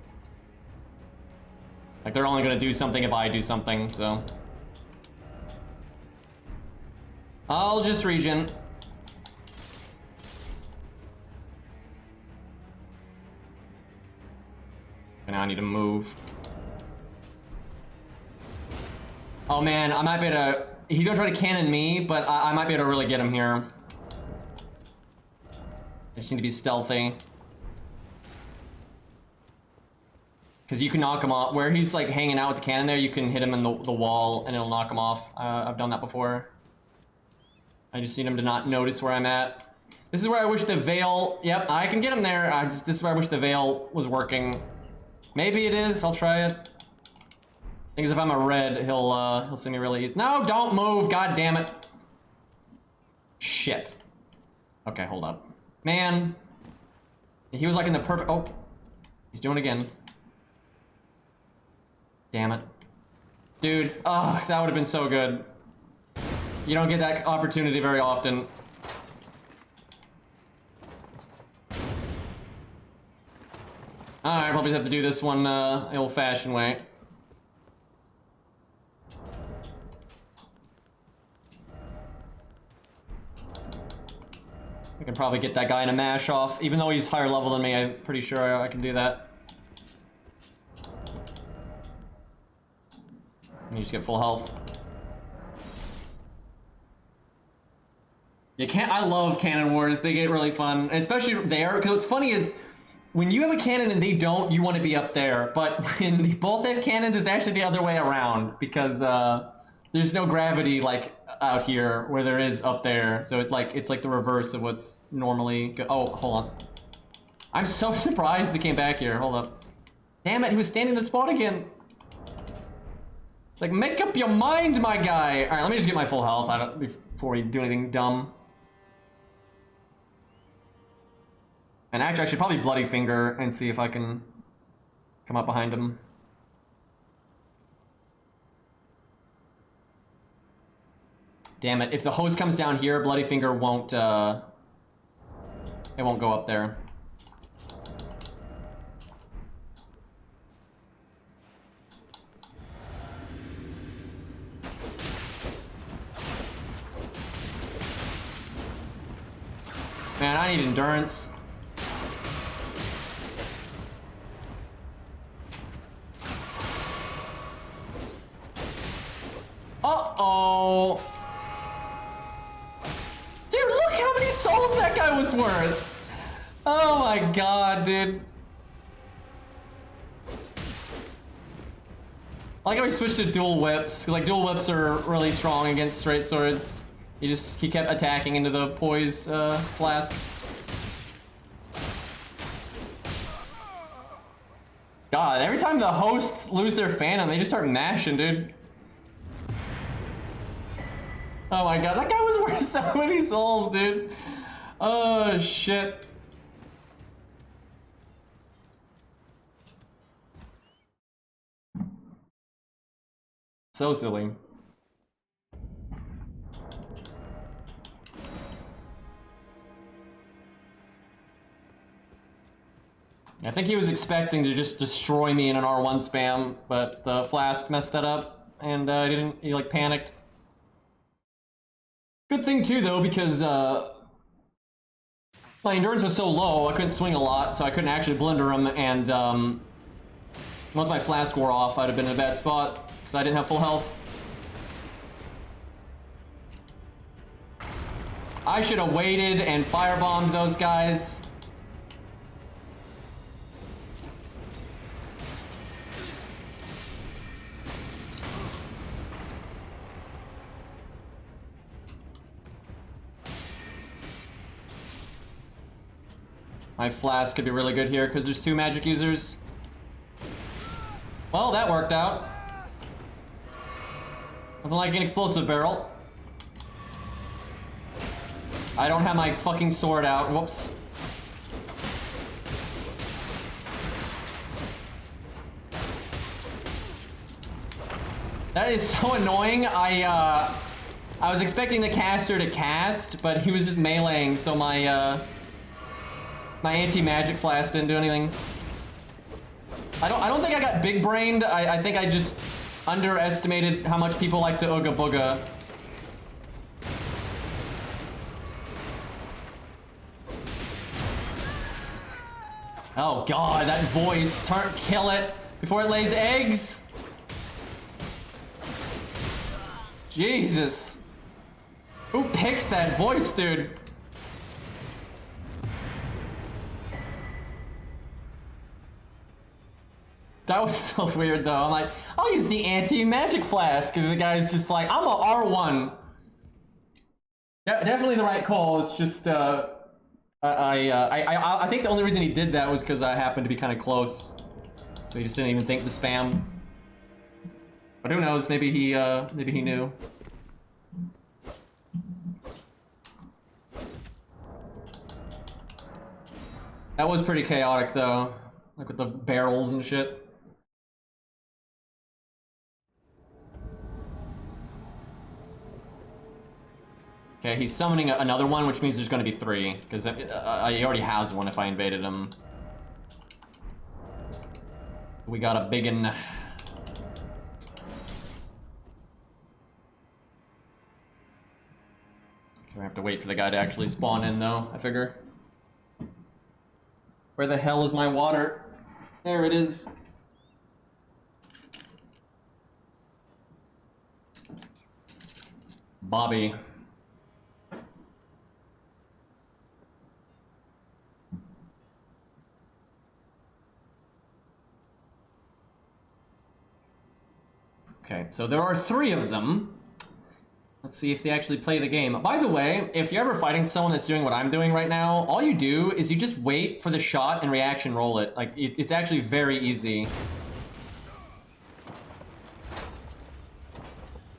Like they're only gonna do something if I do something, so. I'll just regen. And now I need to move. Oh man, I might be able to, he's gonna try to cannon me, but I might be able to really get him here. I just need to be stealthy. Because you can knock him off. Where he's like hanging out with the cannon there, you can hit him in the wall and it'll knock him off. I've done that before. I just need him to not notice where I'm at. This is where I wish the veil, yep, I can get him there. This is where I wish the veil was working. Maybe it is, I'll try it. Thing is, if I'm a red, he'll see me really easy. No, don't move, god damn it. Shit. Okay, hold up. Man. He was like in the perfect, oh. He's doing it again. Damn it. Dude, oh, that would have been so good. You don't get that opportunity very often. Alright, probably have to do this one the old-fashioned way. I can probably get that guy in a mash off. Even though he's higher level than me, I'm pretty sure I can do that. And you just get full health. You can't. I love cannon wars. They get really fun, and especially there. Because what's funny is when you have a cannon and they don't, you want to be up there. But when they both have cannons, it's actually the other way around because there's no gravity like out here where there is up there. So it's like the reverse of what's normally. Oh, hold on. I'm so surprised they came back here. Hold up. Damn it! He was standing in the spot again. It's like, make up your mind, my guy. All right, let me just get my full health before we do anything dumb. And actually, I should probably Bloody Finger and see if I can come up behind him. Damn it, if the hose comes down here, Bloody Finger won't, it won't go up there. Man, I need endurance. Uh-oh. Dude, look how many souls that guy was worth. Oh my god, dude. I like how he switched to dual whips. Like, dual whips are really strong against straight swords. He kept attacking into the poise flask. God, every time the hosts lose their phantom, they just start mashing, dude. Oh my god, that guy was worth so many souls, dude. Oh, shit. So silly. I think he was expecting to just destroy me in an R1 spam, but the flask messed that up, and he like panicked. Good thing too though, because my endurance was so low, I couldn't swing a lot, so I couldn't actually blender him, and once my flask wore off, I'd have been in a bad spot, because I didn't have full health. I should have waited and firebombed those guys. My flask could be really good here because there's 2 magic users. Well, that worked out. Nothing like an explosive barrel. I don't have my fucking sword out. Whoops. That is so annoying. I was expecting the caster to cast, but he was just meleeing, so my anti-magic flask didn't do anything. I don't think I got big brained. I think I just underestimated how much people like to ooga booga. Oh god, that voice. Kill it before it lays eggs. Jesus. Who picks that voice, dude? That was so weird though. I'm like, I'll use the anti-magic flask, and the guy's just like, I'm a R1. Yeah, definitely the right call. It's just I think the only reason he did that was because I happened to be kind of close, so he just didn't even think to spam. But who knows? Maybe he knew. That was pretty chaotic though, like with the barrels and shit. Okay, he's summoning another one, which means there's going to be 3, because he already has one if I invaded him. We got a biggin. Okay, we have to wait for the guy to actually spawn in, though, I figure. Where the hell is my water? There it is. Bobby. Okay, so there are 3 of them. Let's see if they actually play the game. By the way, if you're ever fighting someone that's doing what I'm doing right now, all you do is you just wait for the shot and reaction roll it. Like, it's actually very easy.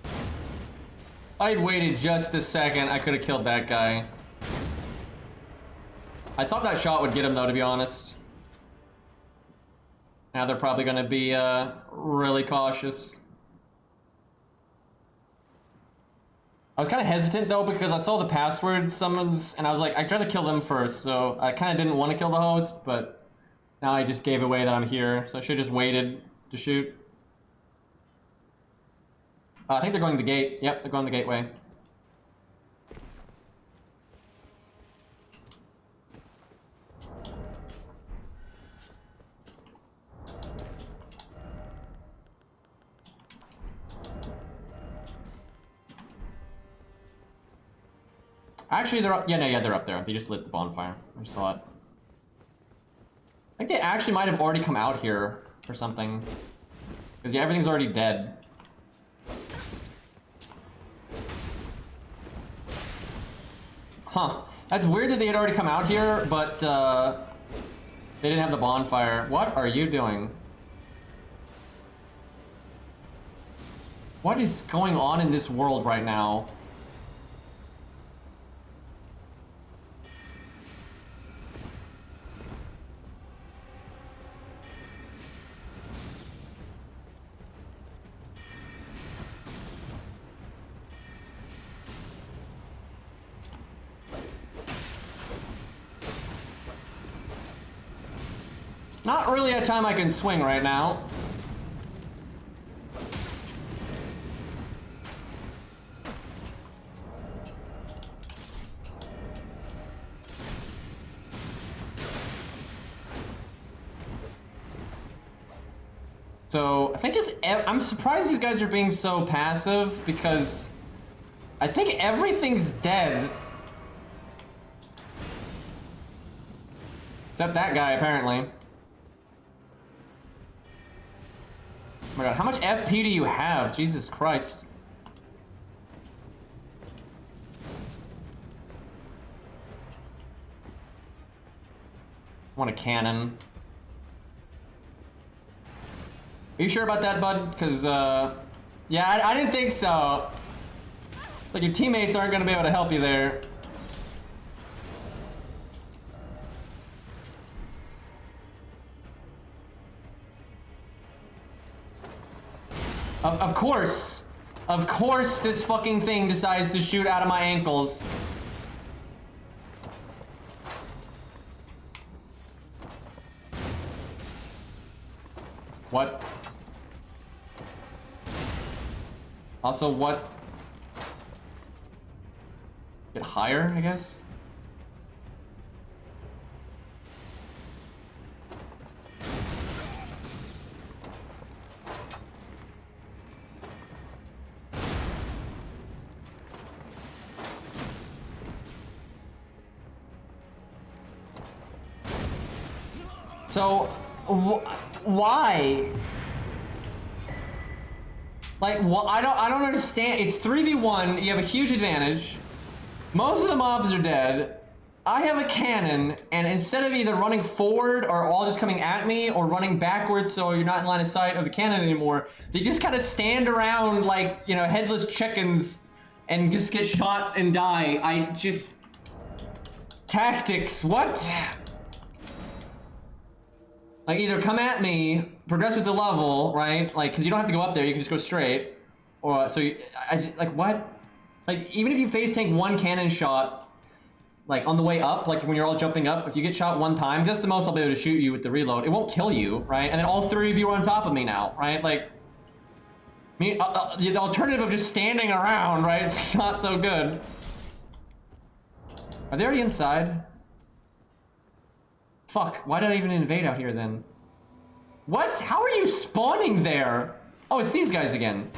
If I'd waited just a second, I could have killed that guy. I thought that shot would get him though, to be honest. Now they're probably gonna be really cautious. I was kind of hesitant though because I saw the password summons and I was like, I'd try to kill them first, so I kind of didn't want to kill the host, but now I just gave away that I'm here, so I should have just waited to shoot. I think they're going the gate. Yep, they're going the gateway. Actually, they're up. Yeah, they're up there. They just lit the bonfire. I saw it. I think they actually might have already come out here or something. Because yeah, everything's already dead. Huh. That's weird that they had already come out here, but they didn't have the bonfire. What are you doing? What is going on in this world right now? Not really a time I can swing right now. So, I think I'm surprised these guys are being so passive because I think everything's dead. Except that guy, apparently. Oh my god, how much FP do you have? Jesus Christ. I want a cannon. Are you sure about that, bud? Because, yeah, I didn't think so. Like, your teammates aren't gonna be able to help you there. Of course. Of course this fucking thing decides to shoot out of my ankles. What? Also, what? Get higher, I guess? So, why? Like, I don't understand. It's 3v1. You have a huge advantage. Most of the mobs are dead. I have a cannon, and instead of either running forward or all just coming at me or running backwards so you're not in line of sight of the cannon anymore, they just kind of stand around like, you know, headless chickens and just get shot and die. Tactics, what? Like, either come at me, progress with the level, right? Like, because you don't have to go up there, you can just go straight. Or, so, like, what? Like, even if you face tank one cannon shot, like, on the way up, like, when you're all jumping up, if you get shot one time, that's the most I'll be able to shoot you with the reload. It won't kill you, right? And then all three of you are on top of me now, right? Like, I mean, the alternative of just standing around, right? It's not so good. Are they already inside? Fuck, why did I even invade out here then? What? How are you spawning there? Oh, it's these guys again.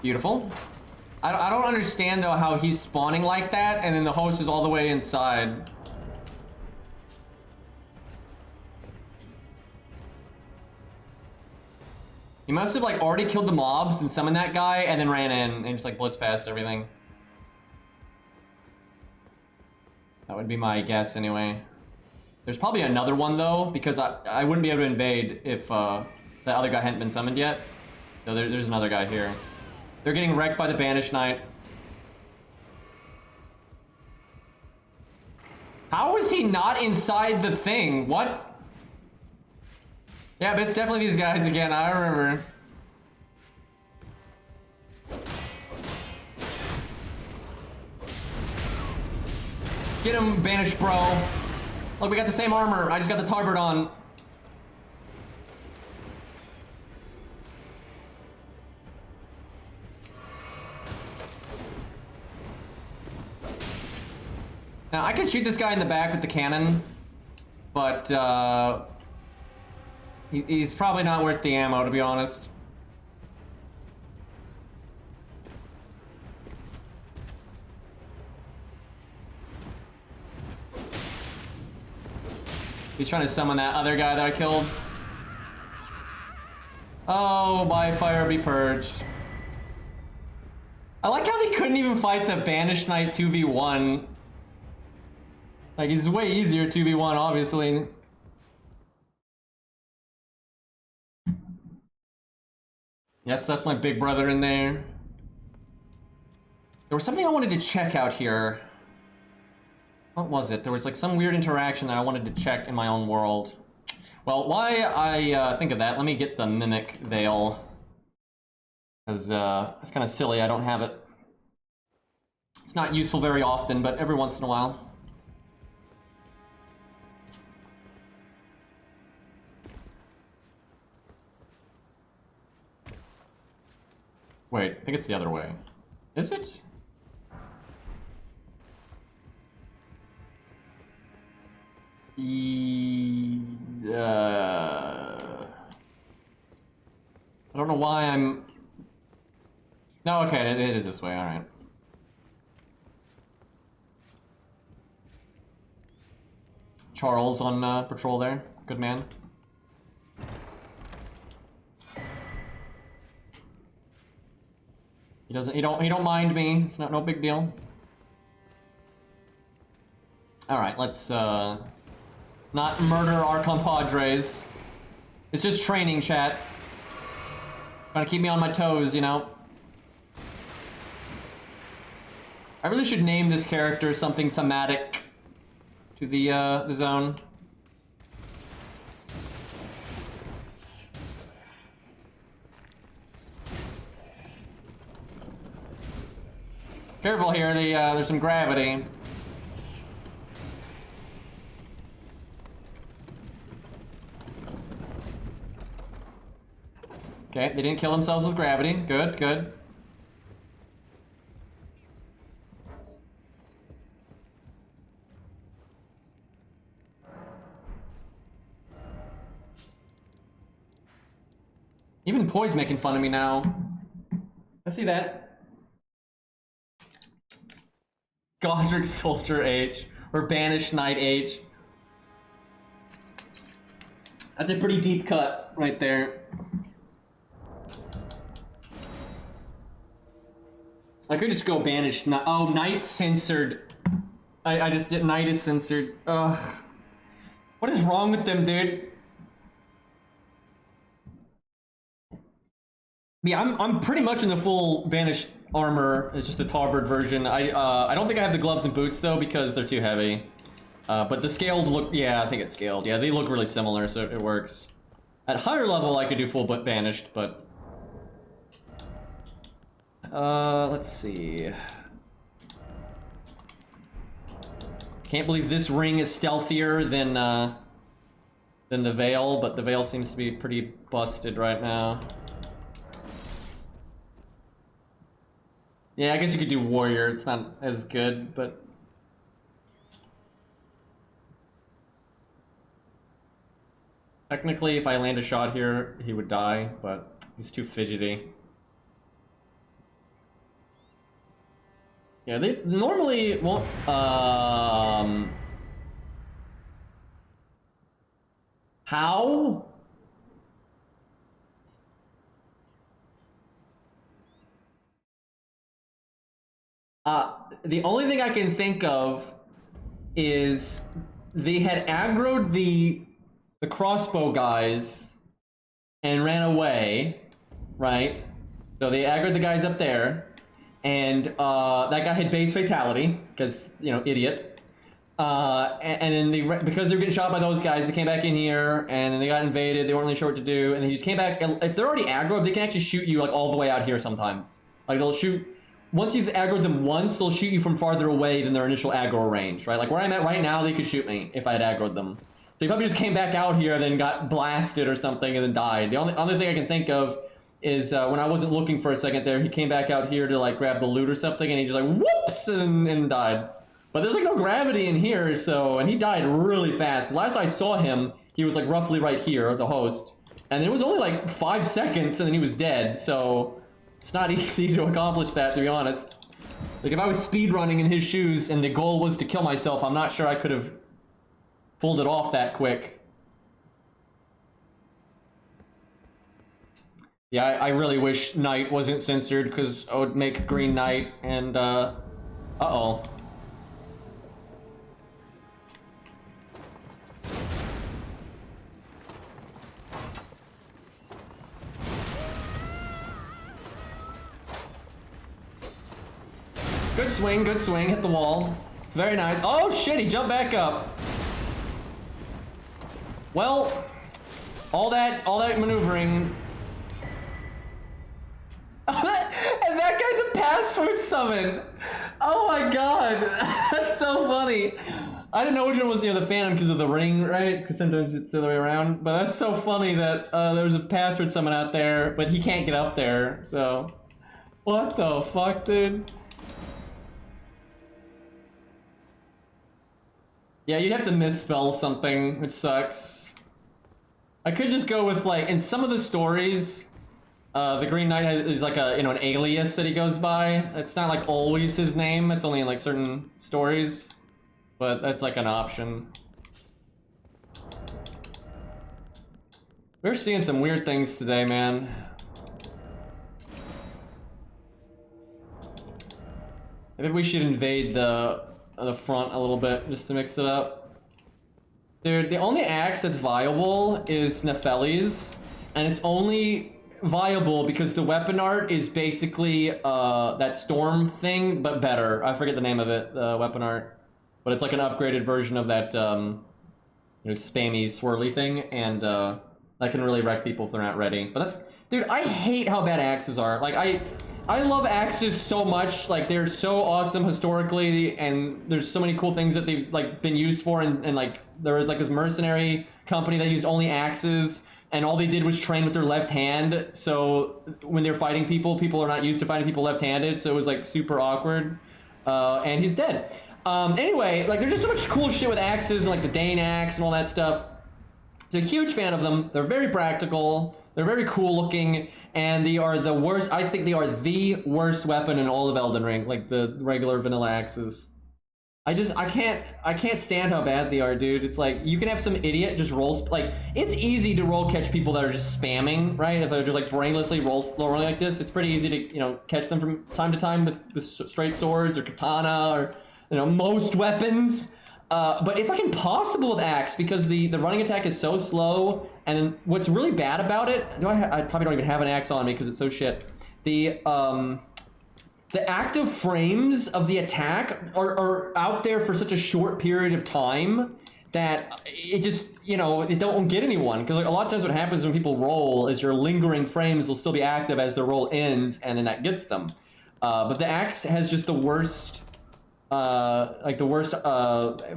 Beautiful. I don't understand though how he's spawning like that and then the host is all the way inside. He must have like already killed the mobs and summoned that guy and then ran in and just like blitzed past everything. That would be my guess anyway. There's probably another one though, because I wouldn't be able to invade if the other guy hadn't been summoned yet. So there's another guy here. They're getting wrecked by the Banished Knight. How is he not inside the thing? What? Yeah, but it's definitely these guys again, I remember. Get him, Banished bro. Look, we got the same armor. I just got the Tarbert on. Now, I could shoot this guy in the back with the cannon, but he's probably not worth the ammo, to be honest. He's trying to summon that other guy that I killed. Oh, by fire be purged. I like how they couldn't even fight the Banished Knight 2v1. Like, it's way easier 2v1, obviously. That's my big brother in there. There was something I wanted to check out here. What was it? There was like some weird interaction that I wanted to check in my own world. Well, while I think of that, let me get the Mimic Veil. Because it's kind of silly I don't have it. It's not useful very often, but every once in a while. Wait, I think it's the other way. Is it? I don't know why I'm... No, okay, it is this way, alright. Charles on patrol there. Good man. He don't mind me. It's no big deal. Alright, let's not murder our compadres. It's just training, chat. Trying to keep me on my toes, you know? I really should name this character something thematic to the zone. Careful here, there's some gravity. Okay, they didn't kill themselves with gravity. Good, good. Even Poi's making fun of me now. I see that. Godric Soldier H. Or Banished Knight H. That's a pretty deep cut right there. I could just go Banished Knight. Oh, Knight censored. I just did. Knight is censored. Ugh. What is wrong with them, dude? Yeah, I'm pretty much in the full Banished armor. It's just the Tarbird version. I don't think I have the gloves and boots though because they're too heavy. But the scaled look, yeah, I think it's scaled. Yeah, they look really similar, so it works. At higher level, I could do full Banished, but let's see. Can't believe this ring is stealthier than the Veil, but the Veil seems to be pretty busted right now. Yeah, I guess you could do Warrior. It's not as good, but... Technically, if I land a shot here, he would die, but he's too fidgety. Yeah, they normally won't... How? The only thing I can think of is they had aggroed the crossbow guys and ran away, right? So they aggroed the guys up there, and that guy had base fatality because, you know, idiot. And then because they were getting shot by those guys, they came back in here, and then they got invaded. They weren't really sure what to do, and they just came back. And if they're already aggroed, they can actually shoot you like all the way out here sometimes. Like they'll shoot. Once you've aggroed them once, they'll shoot you from farther away than their initial aggro range, right? Like where I'm at right now, they could shoot me if I had aggroed them. So he probably just came back out here, then got blasted or something, and then died. The only thing I can think of is when I wasn't looking for a second there, he came back out here to like grab the loot or something, and he just like whoops and died. But there's like no gravity in here, so, and he died really fast. 'Cause last I saw him, he was like roughly right here, the host, and it was only like 5 seconds, and then he was dead. So. It's not easy to accomplish that, to be honest. Like, if I was speedrunning in his shoes and the goal was to kill myself, I'm not sure I could have pulled it off that quick. Yeah, I really wish Knight wasn't censored, because I would make Green Knight, and, uh-oh. Good swing, hit the wall. Very nice. Oh shit, he jumped back up. Well, all that maneuvering. password summon. Oh my god, that's so funny. I didn't know which one was, you know, the Phantom because of the ring, right? Because sometimes it's the other way around. But that's so funny that there's a password summon out there, but he can't get up there. So, what the fuck, dude? Yeah, you'd have to misspell something, which sucks. I could just go with, like, in some of the stories, the Green Knight is like a, you know, an alias that he goes by. It's not like always his name. It's only in like certain stories, but that's like an option. We're seeing some weird things today, man. Maybe we should invade the front a little bit just to mix it up. Dude, the only axe that's viable is Nepheli's, and it's only viable because the weapon art is basically that storm thing, but better. I forget the name of it, the weapon art, but it's like an upgraded version of that you know, spammy swirly thing, and that can really wreck people if they're not ready. But that's, dude, I hate how bad axes are. Like I love axes so much. Like, they're so awesome historically, and there's so many cool things that they've like been used for, and like there was like this mercenary company that used only axes, and all they did was train with their left hand. So when they're fighting people, people are not used to fighting people left-handed, so it was like super awkward. And he's dead. Anyway, like, there's just so much cool shit with axes, and like the Dane axe and all that stuff. So a huge fan of them. They're very practical. They're very cool looking, and they are the worst. I think they are the worst weapon in all of Elden Ring, like the regular vanilla axes. I can't stand how bad they are, dude. It's like, you can have some idiot just roll, like, it's easy to roll catch people that are just spamming, right? If they're just like brainlessly rolling like this, it's pretty easy to, you know, catch them from time to time with straight swords or katana or, you know, most weapons. But it's like impossible with axe because the running attack is so slow, and what's really bad about it, I probably don't even have an axe on me because it's so shit. The active frames of the attack are out there for such a short period of time that it just, you know, it don't get anyone. Because like, a lot of times what happens when people roll is your lingering frames will still be active as the roll ends, and then that gets them. But the axe has just the worst, like the worst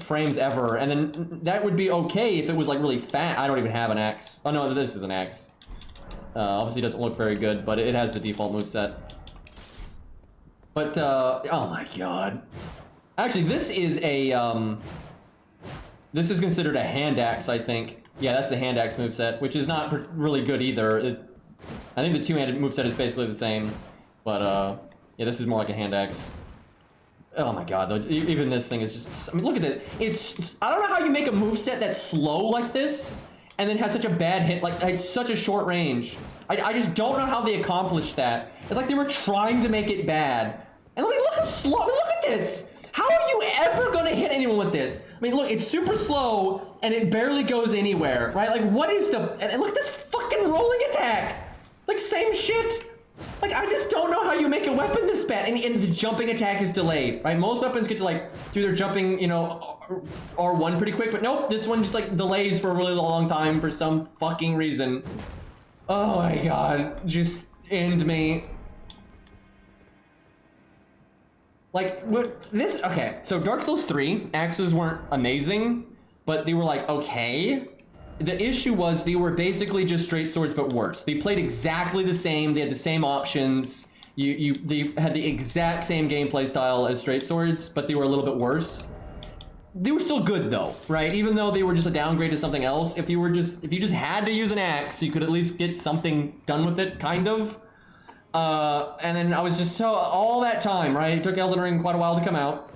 frames ever. And then that would be okay if it was like really fat. I don't even have an axe. Oh no, this is an axe. Obviously doesn't look very good, but it has the default moveset. But, oh my god. Actually, this is a, this is considered a hand axe, I think. Yeah, that's the hand axe moveset, which is not really good either. I think the two-handed moveset is basically the same. But, yeah, this is more like a hand axe. Oh my god, though, even this thing is just, I mean, look at it. I don't know how you make a moveset that's slow like this, and then has such a bad hit, like such a short range. I just don't know how they accomplished that. It's like they were trying to make it bad. And look how slow, look at this! How are you ever gonna hit anyone with this? I mean, look, it's super slow, and it barely goes anywhere, right? Like, what is the, and look at this fucking rolling attack! Like, same shit! Like, I just don't know how you make a weapon this bad, and the jumping attack is delayed, right? Most weapons get to, like, do their jumping, you know, R1 pretty quick, but nope, this one just, like, delays for a really long time for some fucking reason. Oh my god, just end me. Like, this, okay, so Dark Souls 3, axes weren't amazing, but they were like, okay. The issue was they were basically just straight swords, but worse. They played exactly the same, they had the same options, they had the exact same gameplay style as straight swords, but they were a little bit worse. They were still good though, right? Even though they were just a downgrade to something else, if you just had to use an axe, you could at least get something done with it, kind of. And then I was just all that time, right? It took Elden Ring quite a while to come out.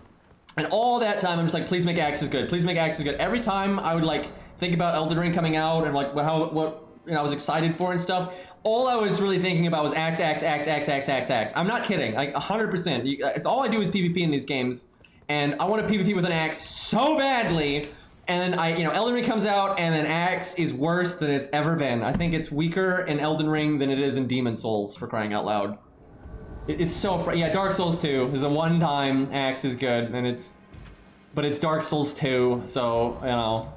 And all that time, I'm just like, please make axes good. Please make axes good. Every time I would like think about Elden Ring coming out and like what you know, I was excited for and stuff, all I was really thinking about was axe, axe, axe, axe, axe, axe, axe. I'm not kidding, like 100%. It's all I do is PvP in these games. And I want to PvP with an axe so badly, and then you know, Elden Ring comes out, and an axe is worse than it's ever been. I think it's weaker in Elden Ring than it is in Demon Souls, for crying out loud. It's so yeah, Dark Souls 2 is the one time axe is good, and but it's Dark Souls 2, so you know,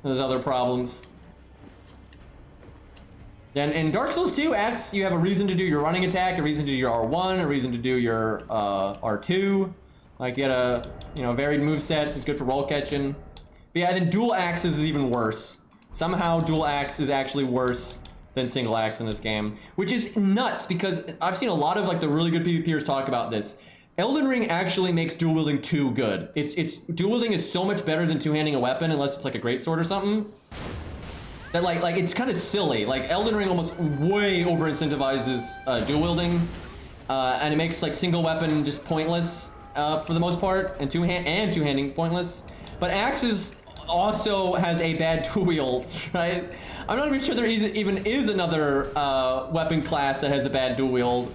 there's other problems. And in Dark Souls 2, Axe, you have a reason to do your running attack, a reason to do your R1, a reason to do your R2. Like, you get a, varied moveset. It's good for roll catching. But yeah, and then dual axes is even worse. Somehow dual axe is actually worse than single axe in this game, which is nuts because I've seen a lot of like the really good PvPers talk about this. Elden Ring actually makes dual wielding 2 good. It's dual wielding is so much better than two-handing a weapon unless it's like a greatsword or something. That like it's kind of silly. Like Elden Ring almost way over incentivizes dual wielding, and it makes like single weapon just pointless for the most part, and two-handing pointless. But axes also has a bad dual wield, right? I'm not even sure there even is another weapon class that has a bad dual wield.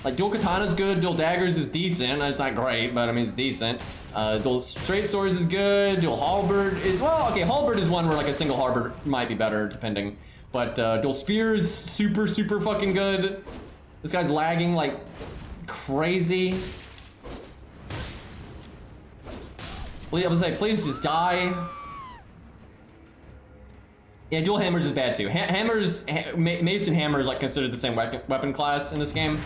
Like dual katana's good, dual daggers is decent. It's not great, but I mean it's decent. Dual straight swords is good. Dual halberd is, well, okay, halberd is one where like a single halberd might be better depending. But dual spears, super fucking good. This guy's lagging like crazy. I was like, please just die. Yeah, dual hammers is bad too. Mace and hammer is like considered the same weapon class in this game.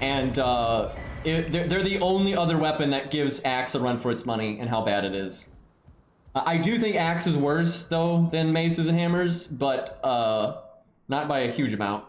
And they're the only other weapon that gives axe a run for its money and how bad it is. I do think axe is worse though than maces and hammers, but not by a huge amount.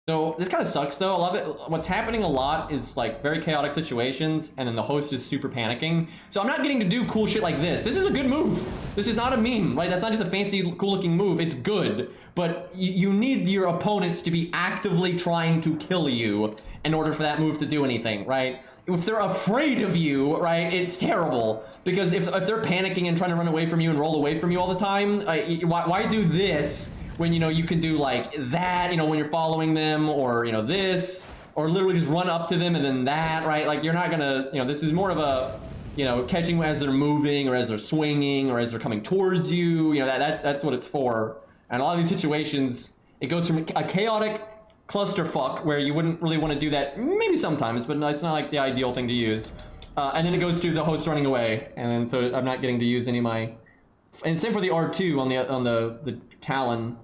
So this kind of sucks though. What's happening a lot is like very chaotic situations, and then the host is super panicking. So I'm not getting to do cool shit like this. This is a good move. This is not a meme, right? That's not just a fancy, cool looking move. It's good, but you need your opponents to be actively trying to kill you in order for that move to do anything, right? If they're afraid of you, right, it's terrible. Because if they're panicking and trying to run away from you and roll away from you all the time, why do this when, you can do like that, when you're following them, or, this, or literally just run up to them and then that, right? Like you're not gonna, this is more of a, catching as they're moving or as they're swinging or as they're coming towards you, that's what it's for. And a lot of these situations, it goes from a chaotic clusterfuck where you wouldn't really want to do that, maybe sometimes, but it's not like the ideal thing to use. And then it goes to the host running away, and then so I'm not getting to use any of my, and same for the R2 on the Talon.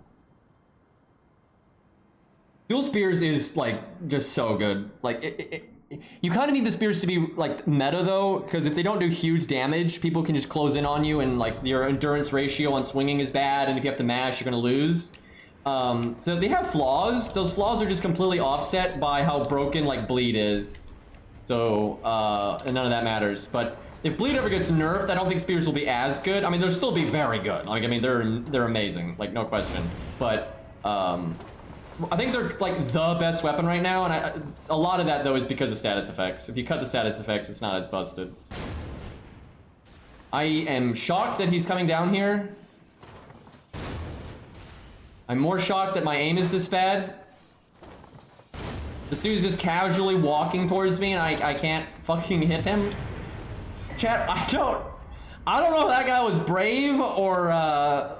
Dual spears is like just so good. Like you kind of need the spears to be like meta though, because if they don't do huge damage, people can just close in on you, and like your endurance ratio on swinging is bad, and if you have to mash, you're gonna lose. So they have flaws. Those flaws are just completely offset by how broken like bleed is. So and none of that matters. But if bleed ever gets nerfed, I don't think spears will be as good. I mean, they'll still be very good. Like I mean, they're amazing, like no question. But I think they're like the best weapon right now, and a lot of that though is because of status effects. If you cut the status effects, it's not as busted. I am shocked that he's coming down here. I'm more shocked that my aim is this bad. This dude's just casually walking towards me, and I can't fucking hit him. Chat, I don't know if that guy was brave or I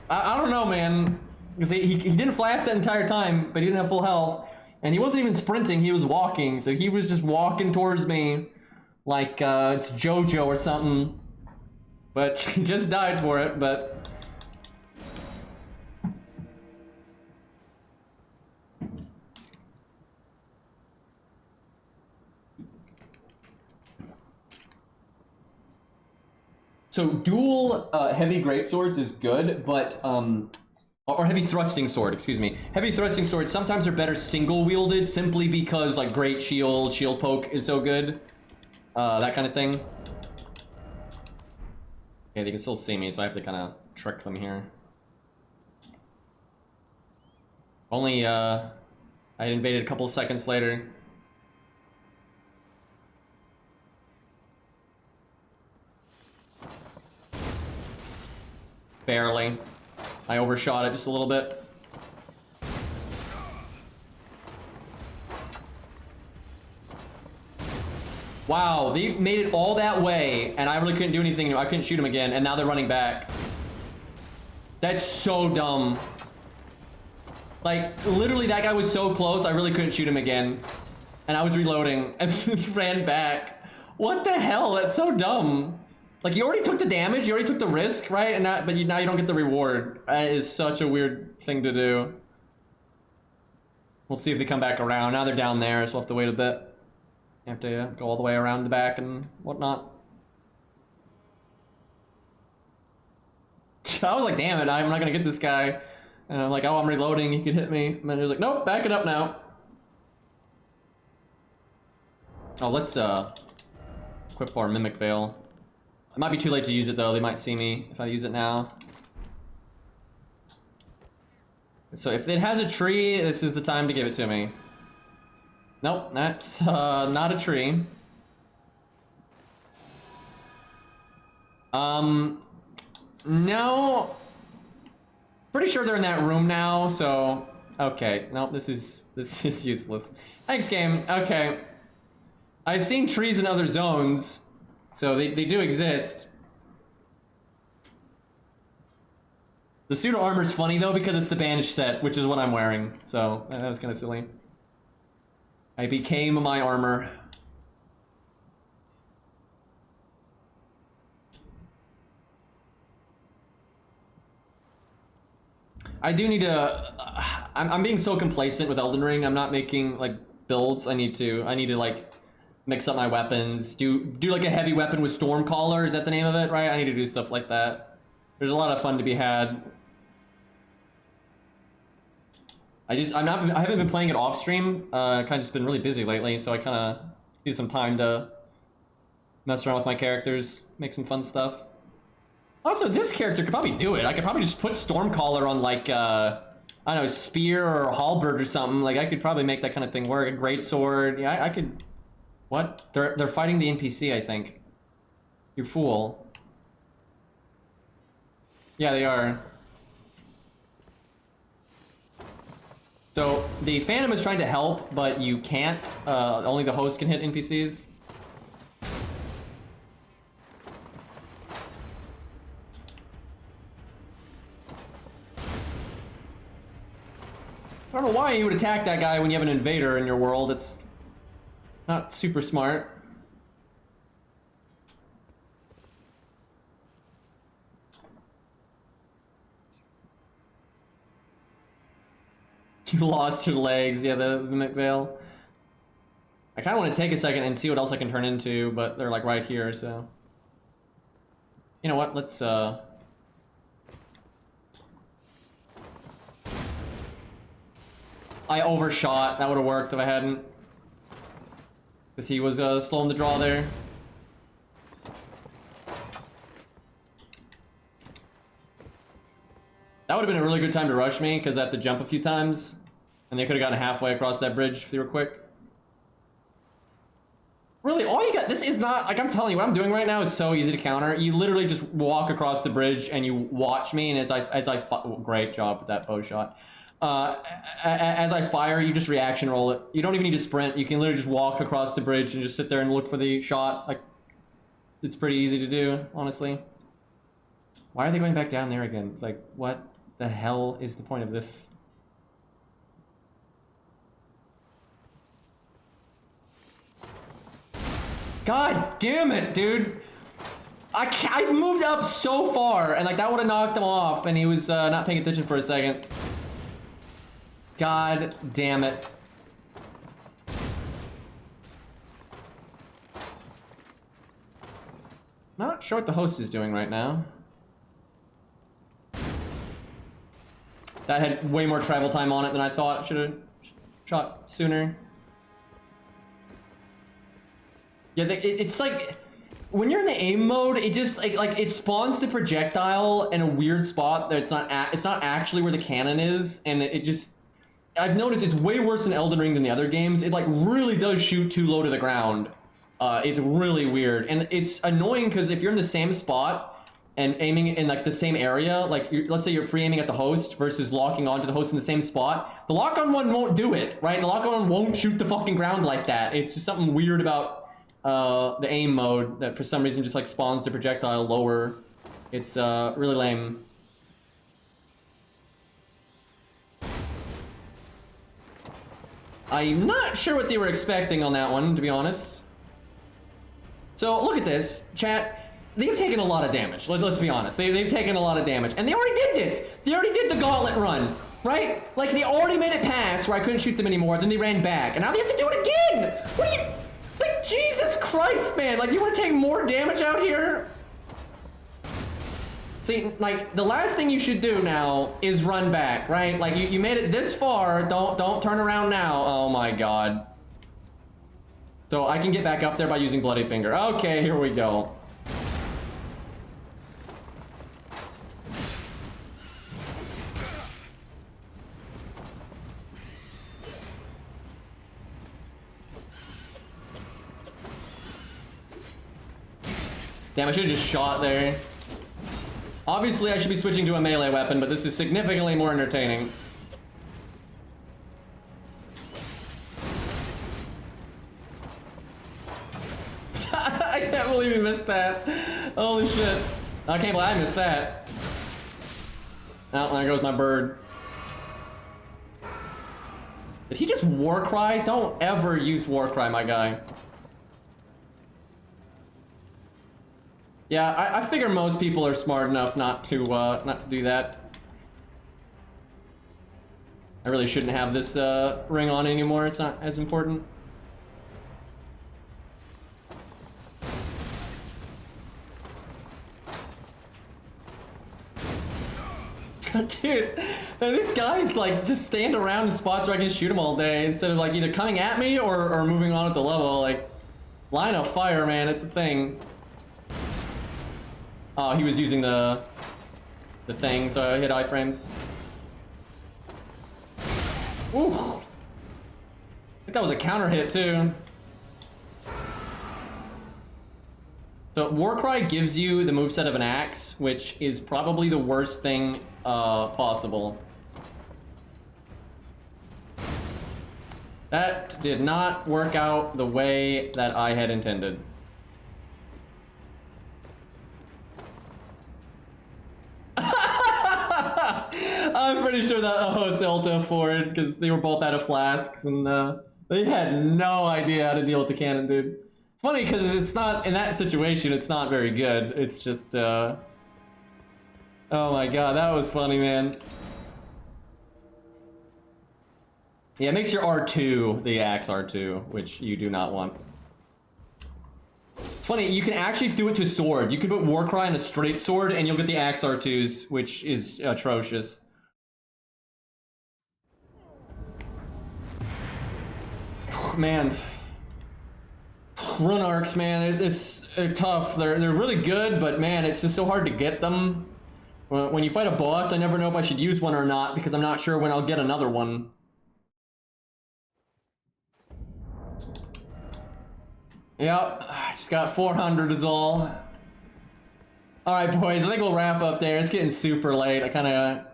don't know, man. Because he didn't flash that entire time, but he didn't have full health. And he wasn't even sprinting, he was walking. So he was just walking towards me like it's JoJo or something. But he just died for it, but... So dual heavy greatswords is good, but... or heavy thrusting sword, excuse me. Heavy thrusting swords sometimes are better single wielded simply because like great shield poke is so good. That kind of thing. Okay, they can still see me, so I have to kind of trick them here. Only I invaded a couple of seconds later. Barely. I overshot it just a little bit. Wow, they made it all that way, and I really couldn't do anything. I couldn't shoot him again, and now they're running back. That's so dumb. Like, literally, that guy was so close, I really couldn't shoot him again. And I was reloading, and he ran back. What the hell? That's so dumb. Like, you already took the damage, you already took the risk, right? And now you don't get the reward. That is such a weird thing to do. We'll see if they come back around. Now they're down there, so we'll have to wait a bit. You have to go all the way around the back and whatnot. I was like, damn it, I'm not gonna get this guy. And I'm like, oh, I'm reloading, he could hit me. And then he was like, nope, back it up now. Oh, let's equip our Mimic Veil. It might be too late to use it though, they might see me if I use it now. So if it has a tree, this is the time to give it to me. Nope, that's not a tree. No. Pretty sure they're in that room now, so okay. Nope, this is useless. Thanks, game. Okay. I've seen trees in other zones, so they do exist. The pseudo armor's funny though because it's the banished set, which is what I'm wearing. So that was kind of silly. I became my armor. I do need to. I'm being so complacent with Elden Ring. I'm not making like builds. I need to like mix up my weapons. Do like a heavy weapon with Stormcaller. Is that the name of it? Right. I need to do stuff like that. There's a lot of fun to be had. I haven't been playing it off stream. Kind of just been really busy lately, so I kind of need some time to mess around with my characters, make some fun stuff. Also, this character could probably do it. I could probably just put Stormcaller on like I don't know, Spear or Halberd or something. Like I could probably make that kind of thing work. A Greatsword. Yeah, I could. What? They're fighting the NPC, I think. You fool. Yeah, they are. So the Phantom is trying to help, but you can't. Only the host can hit NPCs. I don't know why you would attack that guy when you have an invader in your world. It's not super smart. You lost your legs, yeah, the Mimic Veil. I kind of want to take a second and see what else I can turn into, but they're like right here, so. You know what, let's I overshot, that would have worked if I hadn't. Because he was slowing the draw there. That would have been a really good time to rush me, because I have to jump a few times. And they could have gotten halfway across that bridge if they were quick. Really, all you got, this is not, like I'm telling you, what I'm doing right now is so easy to counter. You literally just walk across the bridge and you watch me, and as I great job with that bow shot. As I fire, you just reaction roll it. You don't even need to sprint. You can literally just walk across the bridge and just sit there and look for the shot. Like, it's pretty easy to do, honestly. Why are they going back down there again? Like, what the hell is the point of this? God damn it, dude! I moved up so far, and like that would have knocked him off, and he was not paying attention for a second. God damn it. Not sure what the host is doing right now. That had way more travel time on it than I thought. Should have shot sooner. Yeah, it's like when you're in the aim mode, it just like it spawns the projectile in a weird spot that it's not actually where the cannon is, and it just, I've noticed it's way worse in Elden Ring than the other games. It like really does shoot too low to the ground. It's really weird, and it's annoying because if you're in the same spot and aiming in like the same area, like let's say you're free aiming at the host versus locking onto the host in the same spot, the lock-on one won't do it, right? The lock-on one won't shoot the fucking ground like that. It's just something weird about the aim mode that for some reason just like spawns the projectile lower. It's really lame. I'm not sure what they were expecting on that one, to be honest. So look at this, chat. they've taken a lot of damage. Let's be honest. They've taken a lot of damage. And they already did this. They already did the gauntlet run, right? Like, they already made it past where I couldn't shoot them anymore. Then they ran back. And now they have to do it again. What are you... Like, Jesus Christ, man. Like, you want to take more damage out here? See, like, the last thing you should do now is run back, right? Like, you made it this far. Don't turn around now. Oh, my God. So I can get back up there by using Bloody Finger. Okay, here we go. Damn, I should have just shot there. Obviously, I should be switching to a melee weapon, but this is significantly more entertaining. I can't believe we missed that. Holy shit. I can't believe I missed that. Oh, there goes my bird. Did he just war cry? Don't ever use war cry, my guy. Yeah, I figure most people are smart enough not to do that. I really shouldn't have this ring on anymore. It's not as important. Dude, man, these guys like just stand around in spots where I can shoot them all day instead of like either coming at me or moving on at the level. Like, line of fire, man, it's a thing. Oh, he was using the thing, so I hit iframes. Ooh. I think that was a counter hit too. So Warcry gives you the moveset of an axe, which is probably the worst thing possible. That did not work out the way that I had intended. I'm pretty sure that host ulta forward because they were both out of flasks and they had no idea how to deal with the cannon, dude. Funny because it's not in that situation. It's not very good. It's just oh my god, that was funny, man. Yeah, it makes your R2 the axe R2, which you do not want. It's funny, you can actually do it to sword. You can put Warcry on a straight sword and you'll get the axe R2s, which is atrocious. Man, run arcs, man, they're tough. They're really good, but man, it's just so hard to get them. When you fight a boss, I never know if I should use one or not because I'm not sure when I'll get another one. Yep, I just got 400 is all. Alright boys, I think we'll wrap up there. It's getting super late. I kind of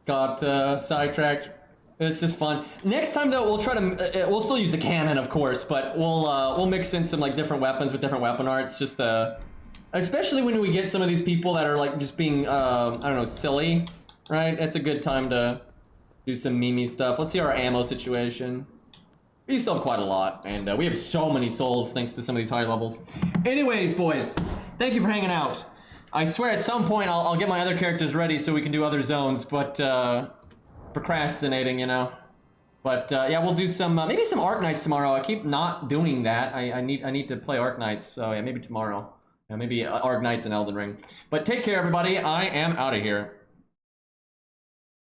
got sidetracked. It's just fun. Next time though, we'll try to, we'll still use the cannon of course, but we'll mix in some like different weapons with different weapon arts, just especially when we get some of these people that are like just being, I don't know, silly, right? It's a good time to do some meme stuff. Let's see our ammo situation. We still have quite a lot, and we have so many souls thanks to some of these high levels. Anyways, boys, thank you for hanging out. I swear at some point I'll get my other characters ready so we can do other zones, but procrastinating, you know. But yeah, we'll do some maybe some Arknights tomorrow. I keep not doing that. I need to play Arknights, so yeah, maybe tomorrow. Yeah, maybe Arknights and Elden Ring. But take care, everybody. I am out of here.